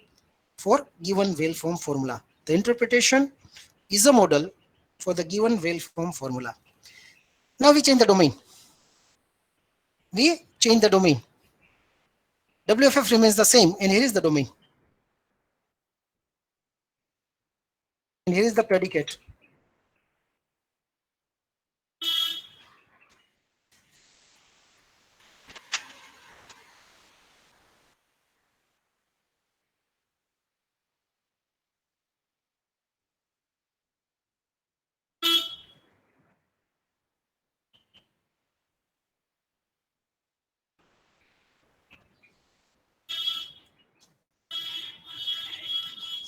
for given well-formed formula. The interpretation is a model for the given well-formed formula. Now we change the domain. We change the domain. WFF remains the same, and here is the domain. And here is the predicate.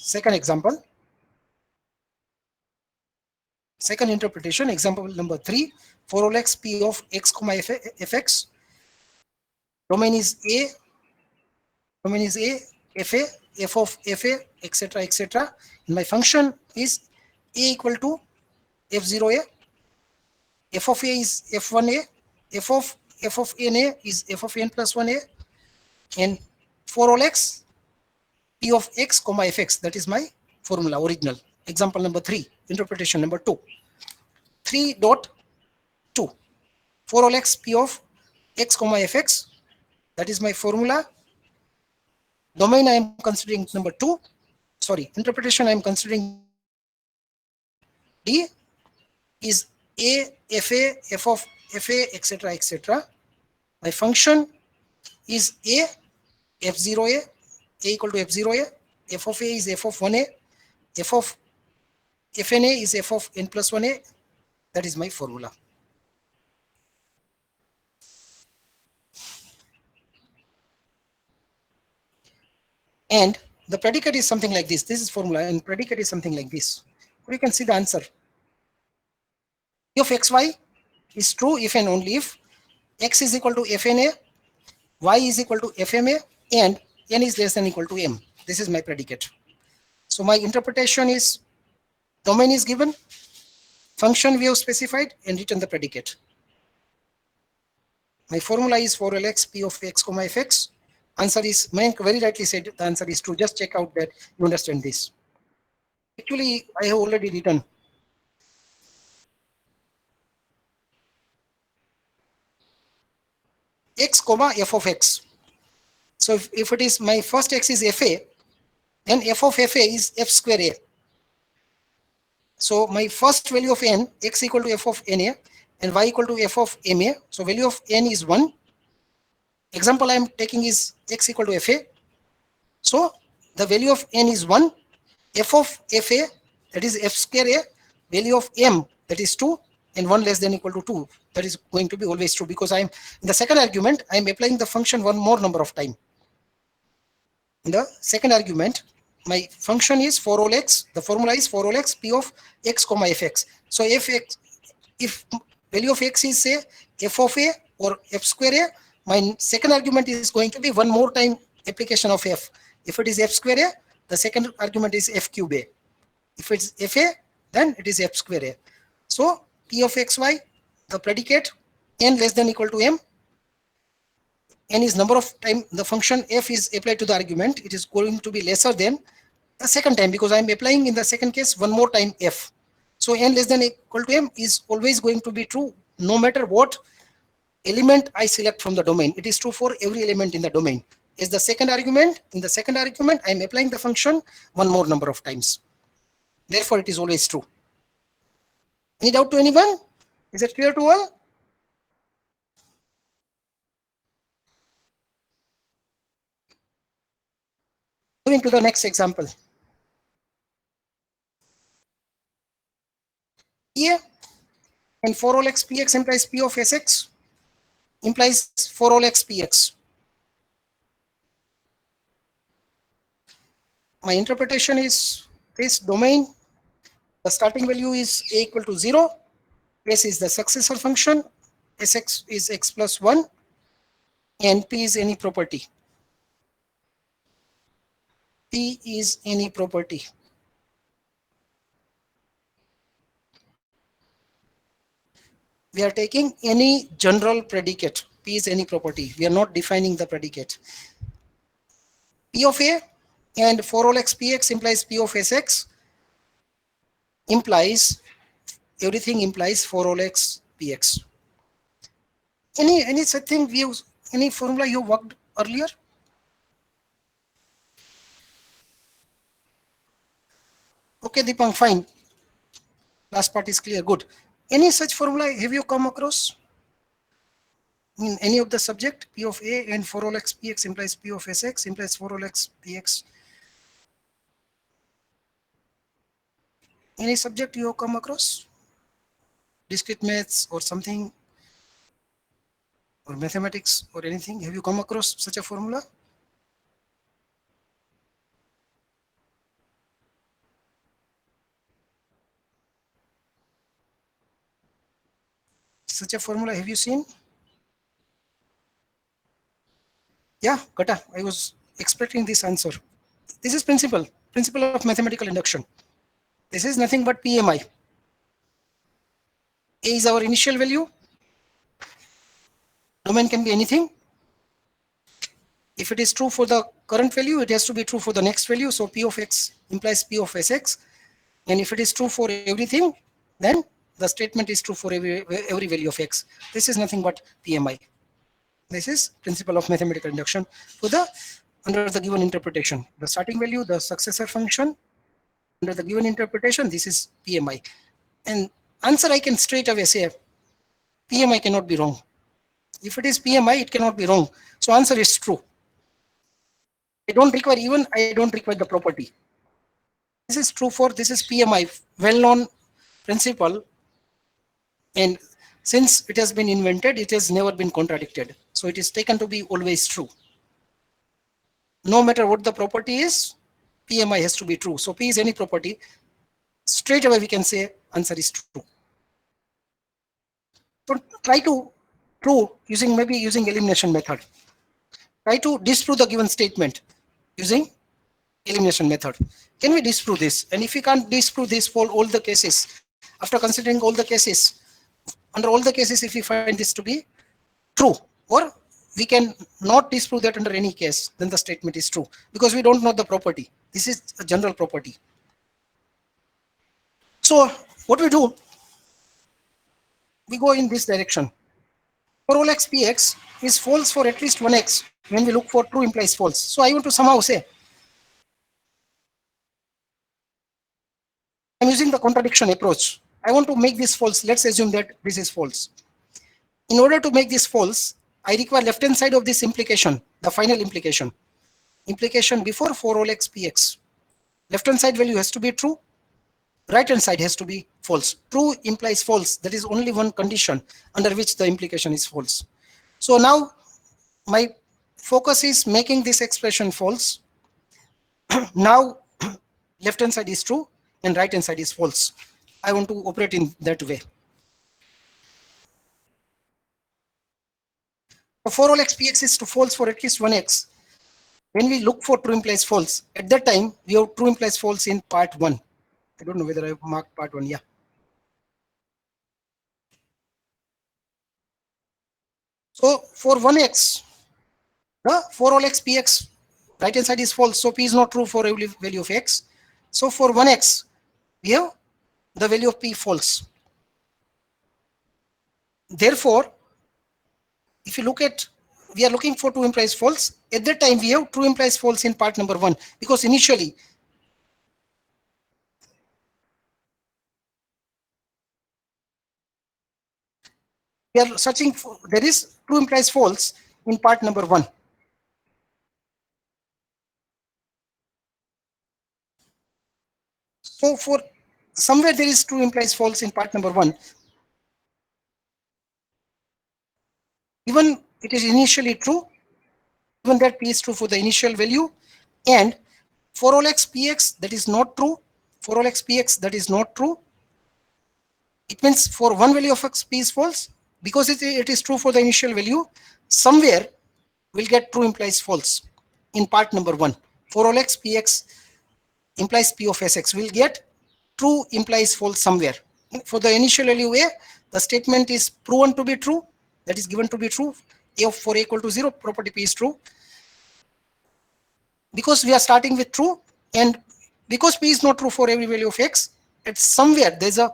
Second example, second interpretation, example number 3, for all x p of x comma fx, domain is A, domain is A, fa, f of fa, etc., etc. And my function is A equal to f0a, f of a is f1a, f of na is f of n plus 1a, and for all x, p of x comma fx, that is my formula original. Example number 3, interpretation number 2. 3.2, for all x p of x comma fx, that is my formula. Domain I am considering number 2, sorry, interpretation I am considering number 2. D is a, fa, f of fa, etc., etc. My function is a, f0a, a equal to f0a, f of a is f of 1a, f of fna is f of n plus 1a. That is my formula. And the predicate is something like this. This is formula, and predicate is something like this. You can see the answer. P of xy is true if and only if x is equal to fna, y is equal to fma, and n is less than equal to m. This is my predicate. So my interpretation is domain is given, function we have specified, and written the predicate. My formula is for Lx p of x comma fx. Answer is, Mayank very rightly said the answer is true. Just check out that you understand this. Actually, I have already written x comma f of x. So if it is my first x is fa, then f of fa is f square a. So my first value of n, x equal to f of na, and y equal to f of ma. So value of n is 1. Example I am taking is x equal to fa. So the value of n is 1. F of fa, that is f square a, value of m, that is 2, and 1 less than equal to 2. That is going to be always true, because I am in the second argument, I am applying the function one more number of time. In the second argument, my function is for all x, the formula is for all x p of x comma fx. So if value of x is say f of a or f square a, my second argument is going to be one more time application of f. If it is f square a, the second argument is f cube a. If it's fa, then it is f square a. So p of xy, the predicate n less than equal to m, n is number of time the function f is applied to the argument, it is going to be lesser than the second time, because I am applying in the second case one more time f. So n less than equal to m is always going to be true no matter what element I select from the domain. It is true for every element in the domain. Is the second argument, in the second argument I am applying the function one more number of times. Therefore it is always true. Any doubt to anyone? Is it clear to all? Moving to the next example. Here, and for all x px implies p of sx implies for all x px. My interpretation is this domain, the starting value is a equal to 0, s is the successor function, sx is x plus 1, and p is any property. P is any property. We are taking any general predicate. P is any property. We are not defining the predicate. P of A and for all x px implies P of Sx implies everything implies for all x px. Any such thing we use, any formula you worked earlier? Okay, Deepang, fine. Last part is clear. Good. Any such formula have you come across in any of the subject? P of A and for all x px implies P of Sx implies for all x px. Any subject you have come across? Discrete maths or something, or mathematics or anything? Have you come across such a formula? Such a formula have you seen? Yeah, Kata, I was expecting this answer. This is principle of mathematical induction. This is nothing but PMI. A is our initial value. Domain can be anything. If it is true for the current value, it has to be true for the next value. So P of X implies P of Sx. And if it is true for everything, then the statement is true for every value of X. This is nothing but PMI. This is principle of mathematical induction to the under the given interpretation. The starting value, the successor function, under the given interpretation, this is PMI. And answer I can straight away say PMI cannot be wrong. If it is PMI, it cannot be wrong. So answer is true. I don't require the property. This is true for this is PMI, well-known principle, and since it has been invented, it has never been contradicted. So it is taken to be always true. No matter what the property is, PMI has to be true. So P is any property. Straight away we can say answer is true. So try to prove maybe using elimination method. Try to disprove the given statement using elimination method. Can we disprove this? And if we can't disprove this for all the cases, after considering all the cases, under all the cases, if we find this to be true, or we can not disprove that under any case, then the statement is true because we don't know the property. This is a general property. So what we do, we go in this direction. For all x px is false for at least one x when we look for true implies false. So I want to somehow say I'm using the contradiction approach. I want to make this false. Let's assume that this is false. In order to make this false, I require left hand side of this implication, the final implication. Implication before for all x px. Left hand side value has to be true. Right hand side has to be false. True implies false. That is only one condition under which the implication is false. So now my focus is making this expression false. Now left hand side is true and right hand side is false. I want to operate in that way. For all x px is to false for at least one x. When we look for true implies false, at that time we have true implies false in part 1. I don't know whether I marked part 1. Yeah. So for 1x, the for all x px, right hand side is false. So p is not true for every value of x. So for 1x, we have the value of p false. Therefore, if you look at, we are looking for true implies false. At that time, we have true implies false in part number 1 because initially we are searching for, there is true implies false in part number 1. So for somewhere there is true implies false in part number 1. Even it is initially true, even that p is true for the initial value, and for all x px that is not true, for all x px that is not true. It means for one value of x p is false because it is true for the initial value. Somewhere we'll get true implies false in part number 1. For all x px implies p of sx, we'll get true implies false somewhere. For the initial value a, the statement is proven to be true, that is given to be true. A of for a equal to 0, property p is true. Because we are starting with true, and because p is not true for every value of x, it's somewhere there's a,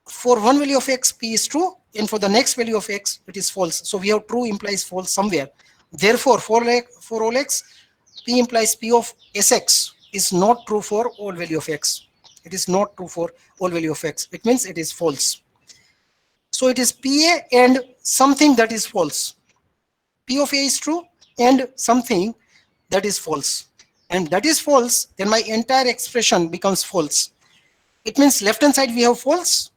for one value of x p is true, and for the next value of x it is false. So we have true implies false somewhere. Therefore for all x, p implies p of sx is not true for all value of x. It is not true for all value of x. It means it is false. So it is pa and something that is false. P of a is true and something that is false. And that is false, then my entire expression becomes false. It means left hand side we have false.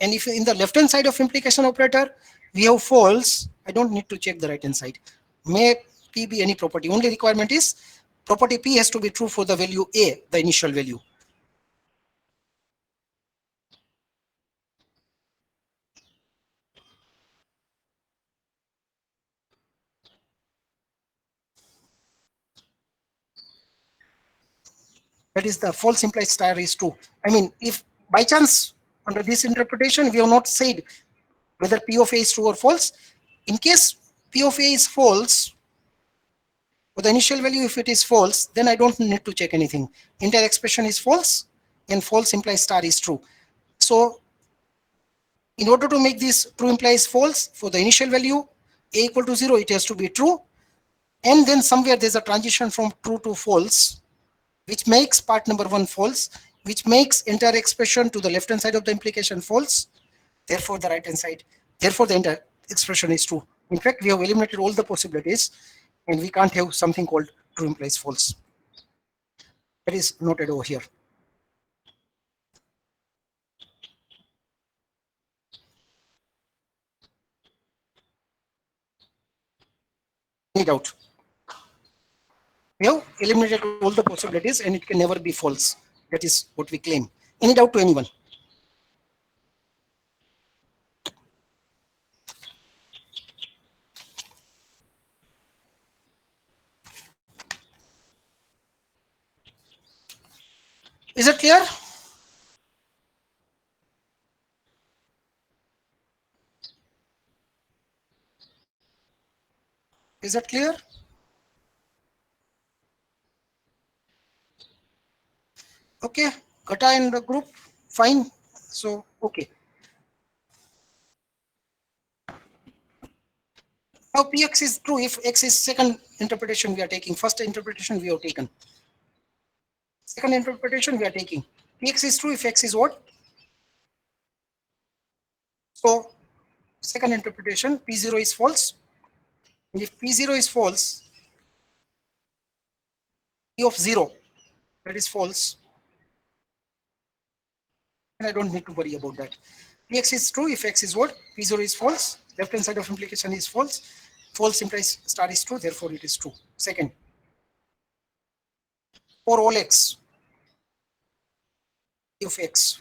And if in the left hand side of implication operator we have false, I don't need to check the right hand side. May p be any property. Only requirement is property p has to be true for the value a, the initial value. That is the false implies star is true. I mean, if by chance under this interpretation we have not said whether p of a is true or false, in case p of a is false, for the initial value if it is false, then I don't need to check anything. Entire expression is false and false implies star is true. So in order to make this true implies false, for the initial value a equal to 0, it has to be true, and then somewhere there's a transition from true to false, which makes part number 1 false, which makes entire expression to the left hand side of the implication false, therefore the right hand side, therefore the entire expression is true. In fact, we have eliminated all the possibilities and we can't have something called true implies false. That is noted over here. Any doubt? We have eliminated all the possibilities and it can never be false. That is what we claim. Any doubt to anyone? Is it clear? Is that clear? Okay, Gata in the group, fine. So, okay. Now Px is true if x is second interpretation we are taking. First interpretation we have taken. Second interpretation we are taking. Px is true if x is what? So, second interpretation, P0 is false. And if P0 is false, P of 0, that is false. And I don't need to worry about that. Px is true if x is what? P0 is false. Left hand side of implication is false. False implies star is true, therefore it is true. Second, for all x, P of x.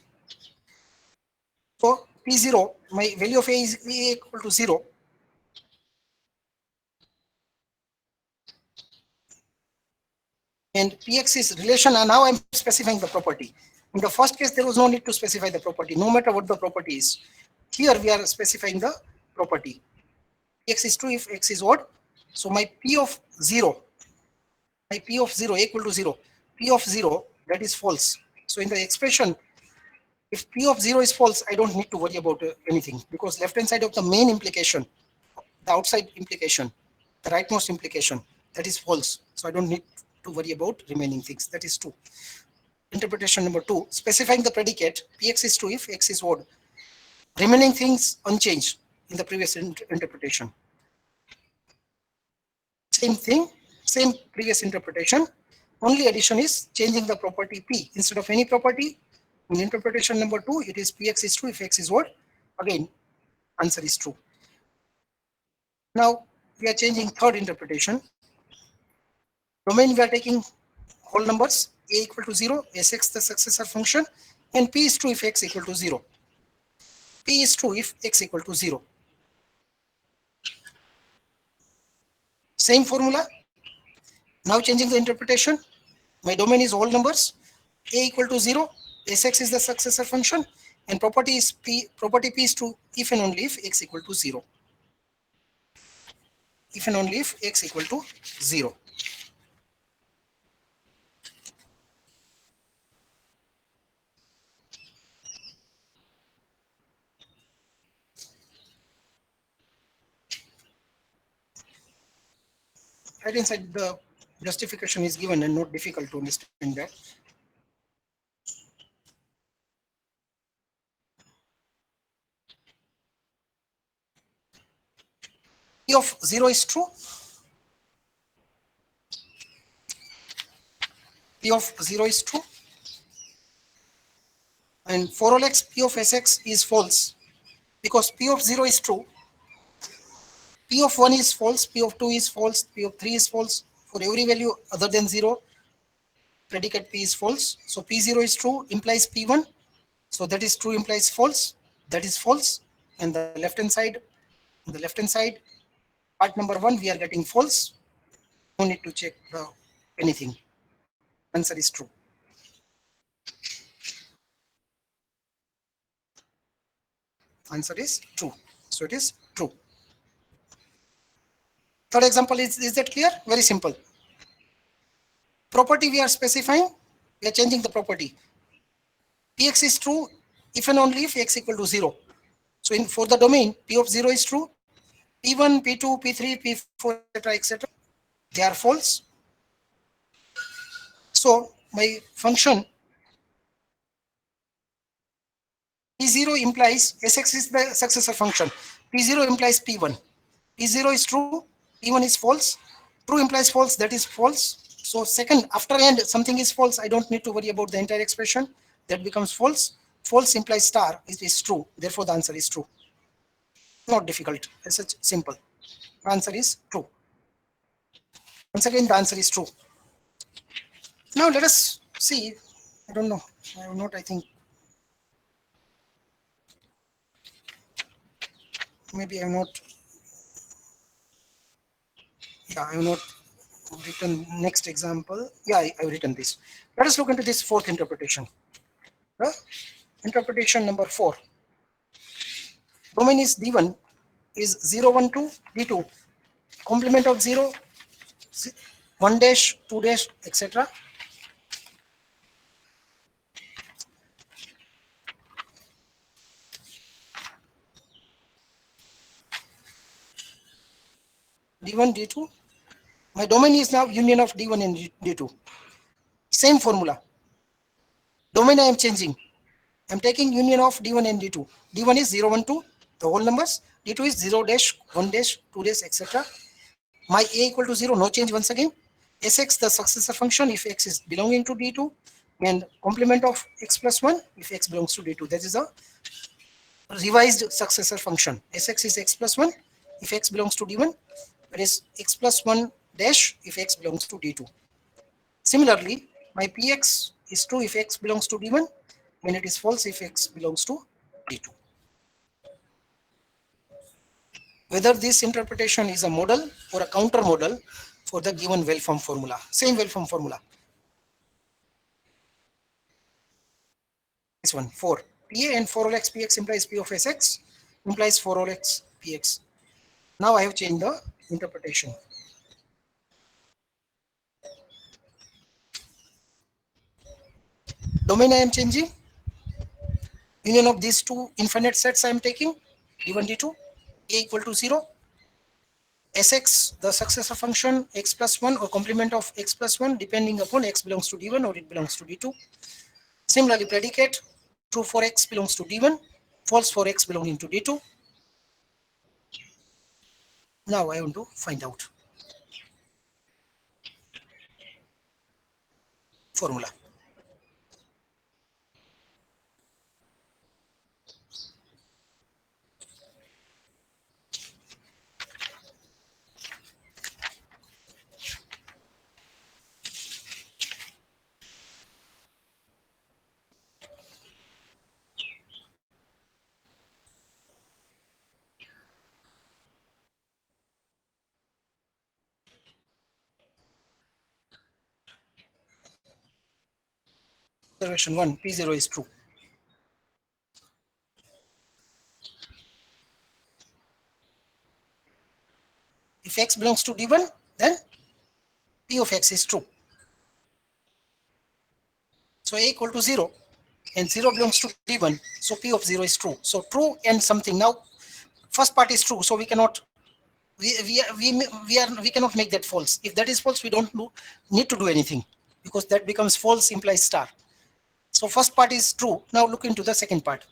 So P0, my value of a is a equal to 0. And Px is relation, and now I'm specifying the property. In the first case, there was no need to specify the property, no matter what the property is. Here we are specifying the property. X is true if x is what? So my P of 0, my P of 0 equal to 0, P of 0, that is false. So in the expression, if P of 0 is false, I don't need to worry about anything, because left hand side of the main implication, the outside implication, the rightmost implication, that is false. So I don't need to worry about remaining things. That is true. Interpretation number 2, specifying the predicate, Px is true if x is what? Remaining things unchanged in the previous interpretation. Same thing, same previous interpretation. Only addition is changing the property P. Instead of any property, in interpretation number 2, it is Px is true if x is what? Again, answer is true. Now, we are changing third interpretation. Domain we are taking whole numbers, a equal to 0, S(x) the successor function, and P is true if x equal to 0. P is true if x equal to 0. Same formula. Now changing the interpretation. My domain is whole numbers, a equal to 0, S(x) is the successor function, and property P is true if and only if x equal to 0. If and only if x equal to 0. Right inside the justification is given and not difficult to understand that. P of 0 is true. P of 0 is true. And for all x, P of Sx is false because P of 0 is true. P of 1 is false, P of 2 is false, P of 3 is false. For every value other than 0, predicate P is false. So P0 is true implies P1. So that is true implies false. That is false. And the left hand side, on the left hand side, part number 1, we are getting false. No need to check anything. Answer is true. Answer is true. So it is true. Third example is that clear? Very simple. Property we are specifying, we are changing the property. Px is true if and only if x equal to 0. So in for the domain, P of 0 is true. P1, P2, P3, P4, etc. They are false. So my function P0 implies Sx is the successor function. P0 implies P1. P0 is true, P1 is false. True implies false, that is false. So second, after and something is false, I don't need to worry about the entire expression. That becomes false. False implies star, it is true. Therefore, the answer is true. Not difficult, as such simple. Answer is true. Once again, the answer is true. Now let us see. I don't know. I have not, I think, maybe I have not, yeah, I have not written next example. Yeah, I have written this. Let us look into this fourth interpretation. The interpretation number 4. Domain is D1 is 0, 1, 2, D2. Complement of 0, 1 dash, 2 dash, etc. D1, D2. My domain is now union of D1 and D2. Same formula. Domain I am changing. I am taking union of D1 and D2. D1 is 0, 1, 2, the whole numbers. D2 is 0 dash, 1 dash, 2 dash, etc. My A equal to 0, no change once again. Sx, the successor function, if x is belonging to D2, and complement of x plus 1 if x belongs to D2. That is a revised successor function. Sx is x plus 1 if x belongs to D1, that is x plus 1 dash if x belongs to D2. Similarly, my Px is true if x belongs to D1 and it is false if x belongs to D2. Whether this interpretation is a model or a counter model for the given well-formed formula. Same well-formed formula. This one, 4. Pa and for all x px implies p of sx implies for all x px. Now I have changed the interpretation. Domain I am changing. Union of these two infinite sets I am taking. D1, D2. A equal to 0. Sx, the successor function, x plus 1 or complement of x plus 1 depending upon x belongs to D1 or it belongs to D2. Similarly, predicate, true for x belongs to D1, false for x belonging to D2. Now I want to find out formula. Observation 1, P0 is true. If x belongs to D1, then P of x is true. So A equal to 0 and 0 belongs to D1. So P of 0 is true. So true and something. Now first part is true. So we cannot we cannot make that false. If that is false, we don't need to do anything because that becomes false implies star. So first part is true. Now look into the second part.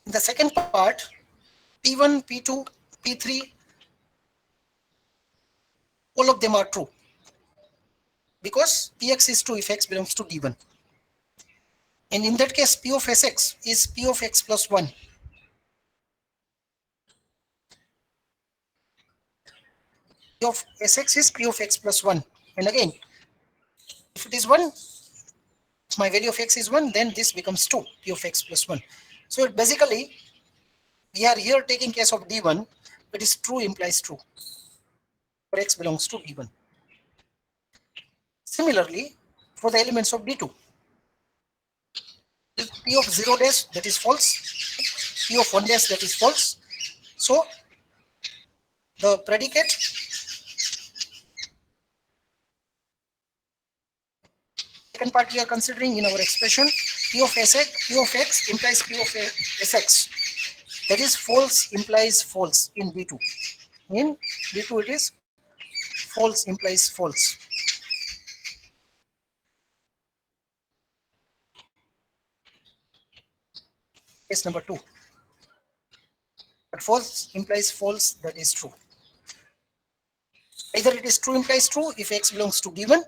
In the second part, P1, P2, P3, all of them are true because Px is true if x belongs to D1. And in that case, P of Sx is P of x plus 1. P of Sx is P of x plus 1. And again, if it is 1, if my value of x is 1, then this becomes 2, P of x plus 1. So basically, we are here taking case of D1, but is true implies true, for x belongs to D1. Similarly, for the elements of D2, P of 0 dash that is false, P of 1 dash that is false. So the predicate second part we are considering in our expression P of x implies P of Sx. That is false implies false in B2. In B2 it is false implies false. Case number 2. But false implies false, that is true. Either it is true implies true if x belongs to D1.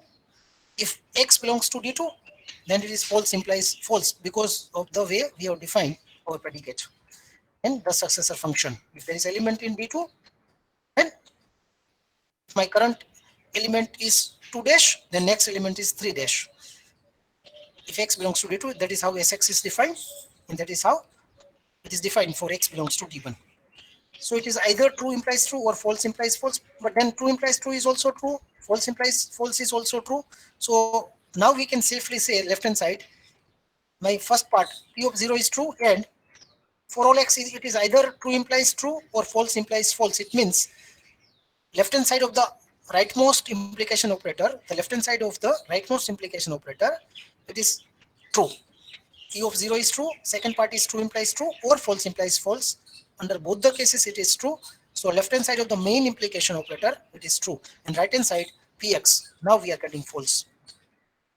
If x belongs to D2, then it is false implies false because of the way we have defined our predicate and the successor function. If there is element in D2, then if my current element is 2 dash, then next element is 3 dash. If x belongs to D2, that is how Sx is defined, and that is how it is defined for x belongs to D1. So it is either true implies true or false implies false, but then true implies true is also true, false implies false is also true. So now we can safely say left hand side, my first part P of 0 is true, and for all x it is either true implies true or false implies false. It means left hand side of the rightmost implication operator, the left hand side of the rightmost implication operator, it is true. P of 0 is true, second part is true implies true or false implies false. Under both the cases it is true. So left hand side of the main implication operator, it is true, and right hand side Px, now we are getting false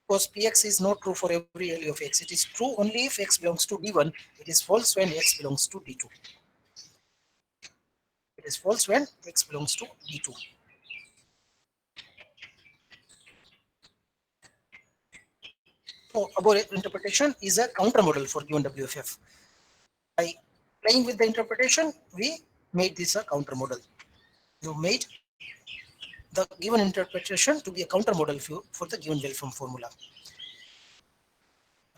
because Px is not true for every value of x. It is true only if x belongs to D1. It is false when x belongs to D2. It is false when x belongs to D2. So our interpretation is a counter model for given WFF. By playing with the interpretation, we made this a counter model. You made the given interpretation to be a counter model for the given well-formed formula.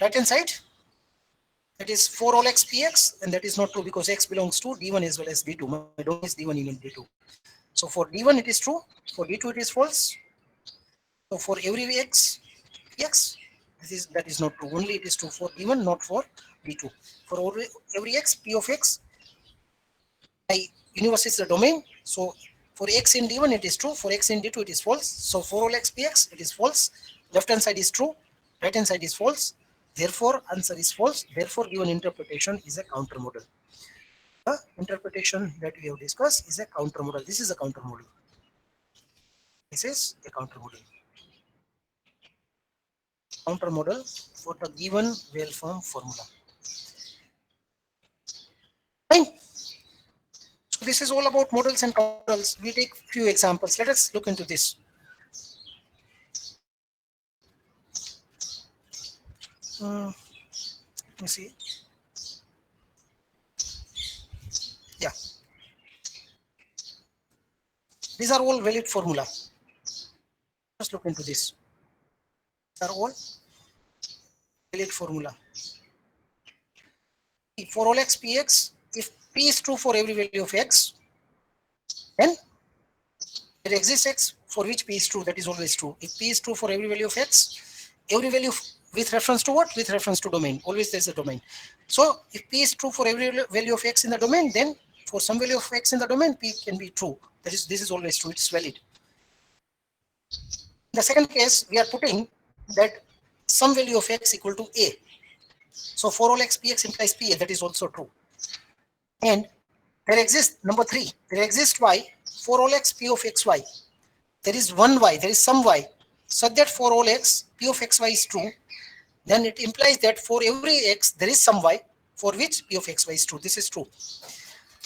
Right hand side, that is for all x px, and that is not true because x belongs to D1 as well as D2. My domain is D1 union D2. So for D1 it is true, for D2 it is false. So for every x px, that is not true. Only it is true for D1, not for D2. For every x p of x, my universe is the domain. So for x in D1 it is true, for x in D2 it is false. So for all x px it is false. Left hand side is true, right hand side is false. Therefore answer is false. Therefore given interpretation is a counter model. The interpretation that we have discussed is a counter model. This is a counter model. This is a counter model. Counter model for the given well-formed formula. Fine. So this is all about models and counters. We take few examples. Let us look into this. Let me see. Yeah. These are all valid formula. Let's look into this. These are all valid formula. For all x px, if p is true for every value of x, then there exists x for which p is true. That is always true. If p is true for every value of x, every value With reference to what? With reference to domain. Always there's a domain. So if P is true for every value of X in the domain, then for some value of X in the domain, P can be true. That is, this is always true. It's valid. In the second case, we are putting that some value of X equal to A. So for all X, Px implies PA. That is also true. And there exists, number 3, there exists Y for all X, P of XY. There is one Y, there is some Y, such that for all X, P of XY is true. Then it implies that for every X, there is some Y for which P of XY is true. This is true.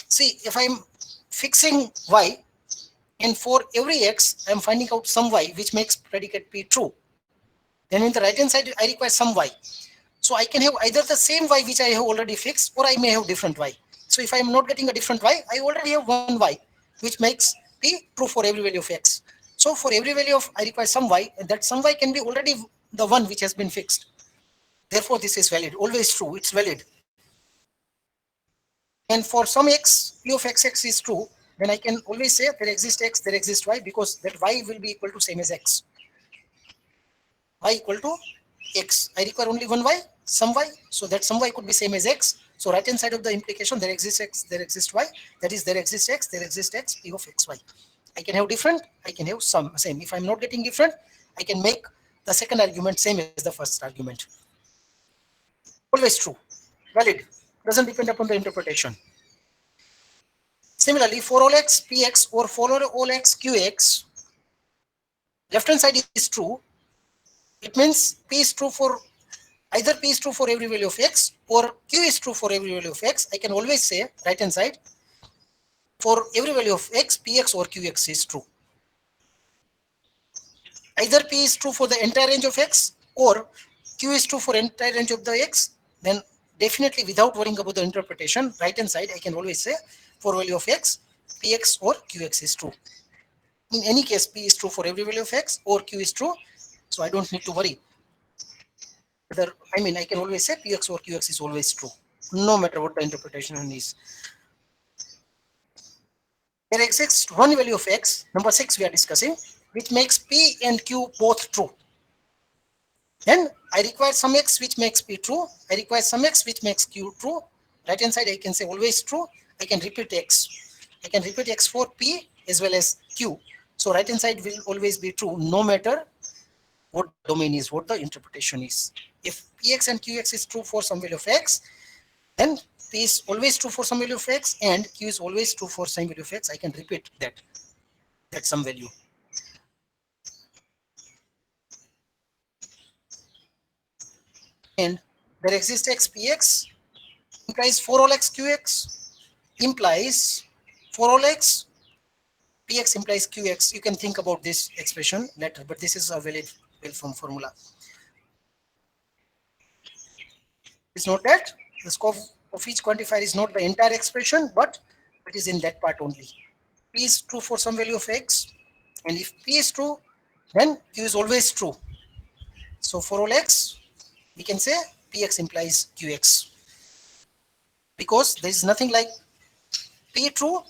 See, if I'm fixing Y, and for every X, I'm finding out some Y which makes predicate P true. Then in the right hand side, I require some Y. So I can have either the same Y which I have already fixed, or I may have different Y. So if I am not getting a different Y, I already have one Y, which makes P true for every value of X. So for every value of I require some Y, and that some Y can be already the one which has been fixed. Therefore, this is valid, always true, it's valid. And for some X, P of XX is true, then I can always say there exists X, there exists Y, because that Y will be equal to same as X. Y equal to X. I require only one Y, some Y, so that some Y could be same as X. So right hand side of the implication, there exists X, there exists Y, that is there exists X, there exists X, P of XY. I can have different, I can have some same. If I'm not getting different, I can make the second argument same as the first argument. Always true, valid, doesn't depend upon the interpretation. Similarly, for all X, Px or for all X, Qx, left hand side is true. It means P is true for either P is true for every value of X or Q is true for every value of X. I can always say right hand side, for every value of X, Px or Qx is true. Either P is true for the entire range of X or Q is true for entire range of the X, then definitely without worrying about the interpretation, right hand side, I can always say for value of X, Px or Qx is true. In any case, P is true for every value of X or Q is true. So I don't need to worry. Whether, I mean, I can always say Px or Qx is always true, no matter what the interpretation is. There exists one value of X, number 6 we are discussing, which makes P and Q both true. Then I require some X which makes P true. I require some X which makes Q true. Right hand side I can say always true. I can repeat X. I can repeat X for P as well as Q. So right hand side will always be true no matter what the domain is, what the interpretation is. If Px and Qx is true for some value of X, then P is always true for some value of X and Q is always true for some value of X. I can repeat that some value. And there exists X Px implies for all X Qx implies for all X Px implies Qx. You can think about this expression later, but this is a valid well-formed formula. It's not that the scope of each quantifier is not the entire expression, but it is in that part only. P is true for some value of X, and if P is true, then Q is always true. So for all X, we can say Px implies Qx, because there is nothing like P true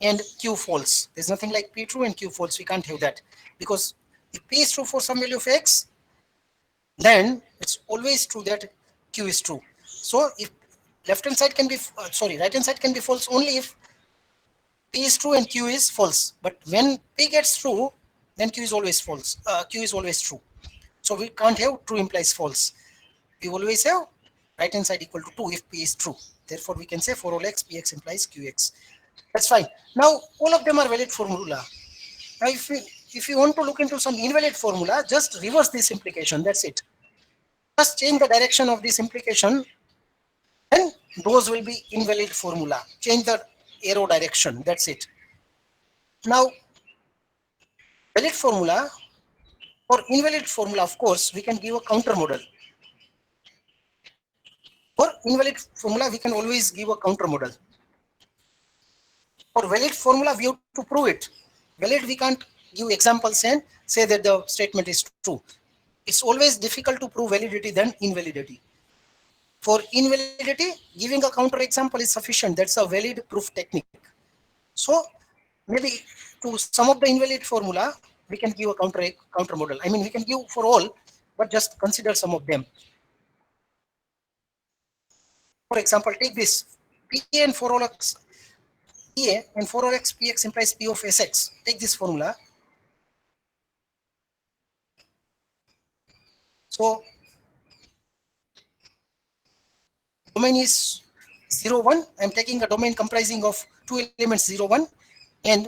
and Q false. There's nothing like P true and Q false. We can't have that, because if P is true for some value of X, then it's always true that Q is true. So if left hand side can be right hand side can be false only if P is true and Q is false. But when P gets true, then Q is always false. Q is always true. So we can't have true implies false. We always have right hand side equal to 2 if P is true. Therefore, we can say for all X, Px implies Qx. That's fine. Now, all of them are valid formula. Now, if you want to look into some invalid formula, just reverse this implication. That's it. Just change the direction of this implication, and those will be invalid formula. Change the arrow direction. That's it. Now, valid formula or invalid formula, of course, we can give a counter model. For invalid formula, we can always give a counter model. For valid formula, we have to prove it. Valid, we can't give examples and say that the statement is true. It's always difficult to prove validity than invalidity. For invalidity, giving a counter example is sufficient. That's a valid proof technique. So maybe to some of the invalid formula, we can give a counter model. I mean, we can give for all, but just consider some of them. For example, take this PA and 4OX PA and 4OX PX implies P of SX. Take this formula. So domain is 0, 1. I'm taking a domain comprising of two elements 0, 1, and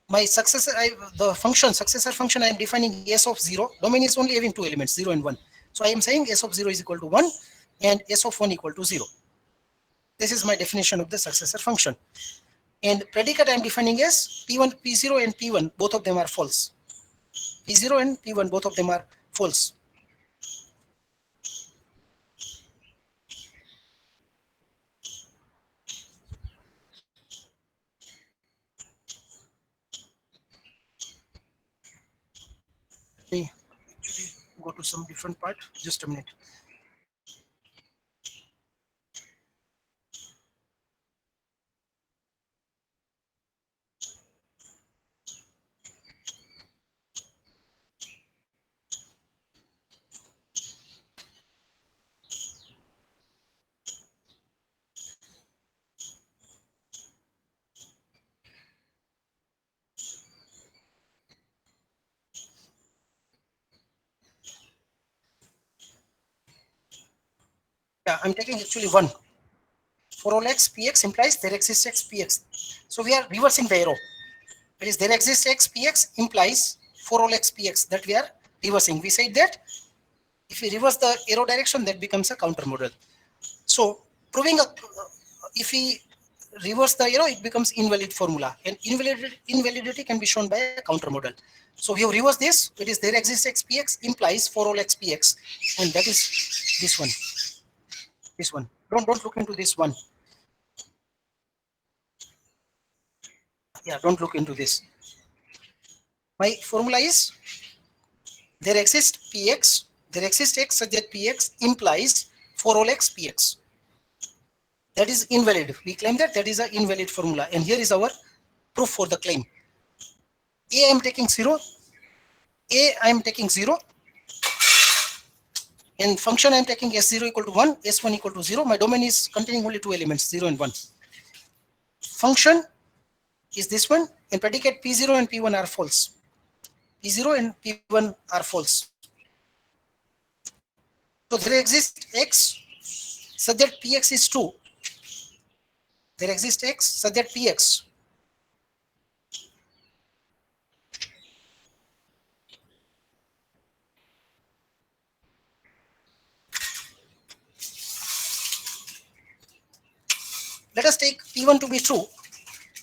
my successor, the function successor function, I am defining s of 0. Domain is only having two elements 0 and 1. So I am saying s of 0 is equal to 1 and s of 1 equal to 0. This is my definition of the successor function. And predicate I am defining as p1, p0 and p1, both of them are false. p0 and p1, both of them are false. Let me go to some different part. Just a minute. Yeah, I'm taking actually 1. For all x, px implies there exists x, px. So we are reversing the arrow. It is there exists x, px implies for all x, px, that we are reversing. We said that if we reverse the arrow direction, that becomes a counter model. So proving if we reverse the arrow, it becomes invalid formula, and invalidity can be shown by a counter model. So we have reversed this. It is there exists x, px implies for all x, px, and that is this one. This one. Don't look into this one. Yeah, don't look into this. My formula is there exists px, there exists x such that px implies for all x, px. That is invalid. We claim that that is an invalid formula, and here is our proof for the claim. A I am taking 0, A I am taking 0, and function I am taking s0 equal to 1, s1 equal to 0. My domain is containing only two elements 0 and 1. Function is this one, and predicate p0 and p1 are false. p0 and p1 are false. So there exists x such that px is true. There exists x such that px. Let us take p1 to be true.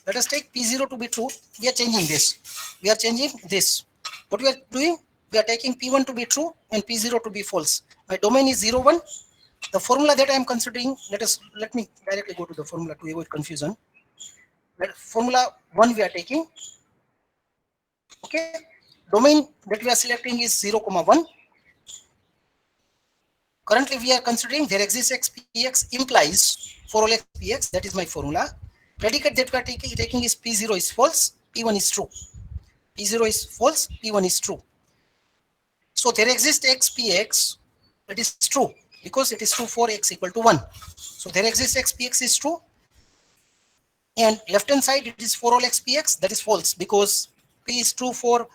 Let us take p0 to be true. We are changing this. We are changing this. What we are doing? We are taking p1 to be true and p0 to be false. My domain is 0, 1. The formula that I am considering, let me directly go to the formula to avoid confusion. Formula 1 we are taking. Okay. Domain that we are selecting is 0, 1. Currently we are considering there exists x, px implies for all x, px. That is my formula. Predicate that we are taking is p0 is false, p1 is true. p0 is false, p1 is true. So there exists x, px. It is true because it is true for x equal to 1. So there exists x, px is true. And left hand side it is for all x, px. That is false because p is true for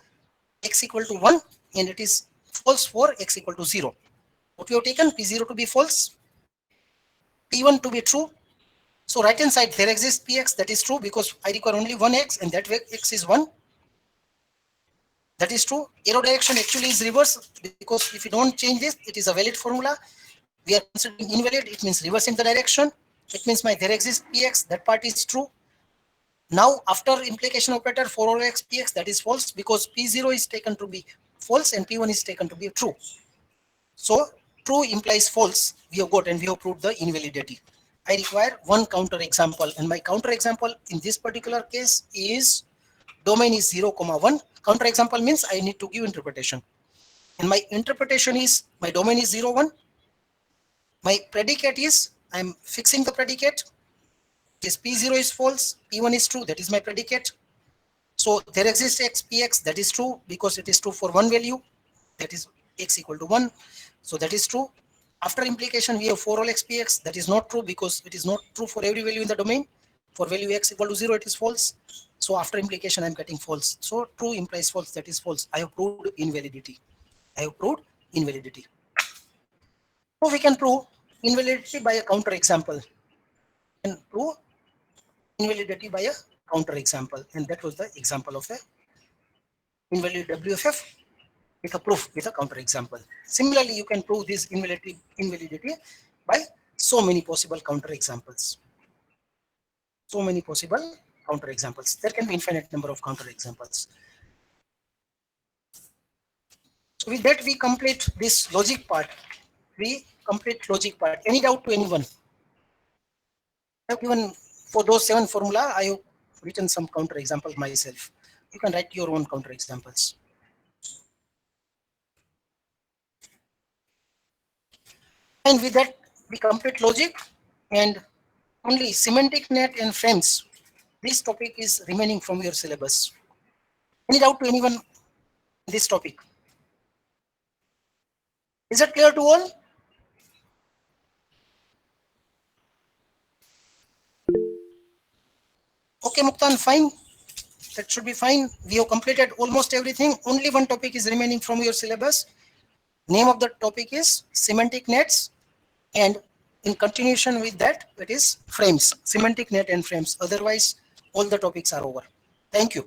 x equal to 1 and it is false for x equal to 0. What we have taken p0 to be false, p1 to be true. So right hand side there exists px, that is true because I require only one x and that x is 1. That is true. Arrow direction actually is reverse because if you don't change this, it is a valid formula. We are considering invalid, it means reversing the direction. It means my there exists px, that part is true. Now after implication operator for all x, px, that is false because p0 is taken to be false and p1 is taken to be true. So true implies false. We have got and we have proved the invalidity. I require one counter example, and my counter example in this particular case is domain is 0, 1. Counter example means I need to give interpretation. And my interpretation is my domain is 0, 1. My predicate is I'm fixing the predicate. Is p0 is false, p1 is true. That is my predicate. So there exists x, px. That is true because it is true for one value. That is x equal to 1. So that is true. After implication, we have for all x px. That is not true because it is not true for every value in the domain. For value x equal to 0, it is false. So after implication, I'm getting false. So true implies false. That is false. I have proved invalidity. I have proved invalidity. So we can prove invalidity by a counter example. We can prove invalidity by a counter example, and that was the example of a invalid WFF with a proof with a counter example. Similarly, you can prove this invalidity by so many possible counter examples. So many possible counter examples. There can be infinite number of counter examples. So with that, we complete this logic part. We complete logic part. Any doubt to anyone? I have given for those 7 formula, I have written some counter examples myself. You can write your own counter examples. And with that, we complete logic and only semantic net and frames. This topic is remaining from your syllabus. Any doubt to anyone in this topic? Is it clear to all? Okay, Muktan, fine. That should be fine. We have completed almost everything. Only one topic is remaining from your syllabus. Name of the topic is semantic nets, and in continuation with that, it is frames, semantic net and frames. Otherwise, all the topics are over. Thank you.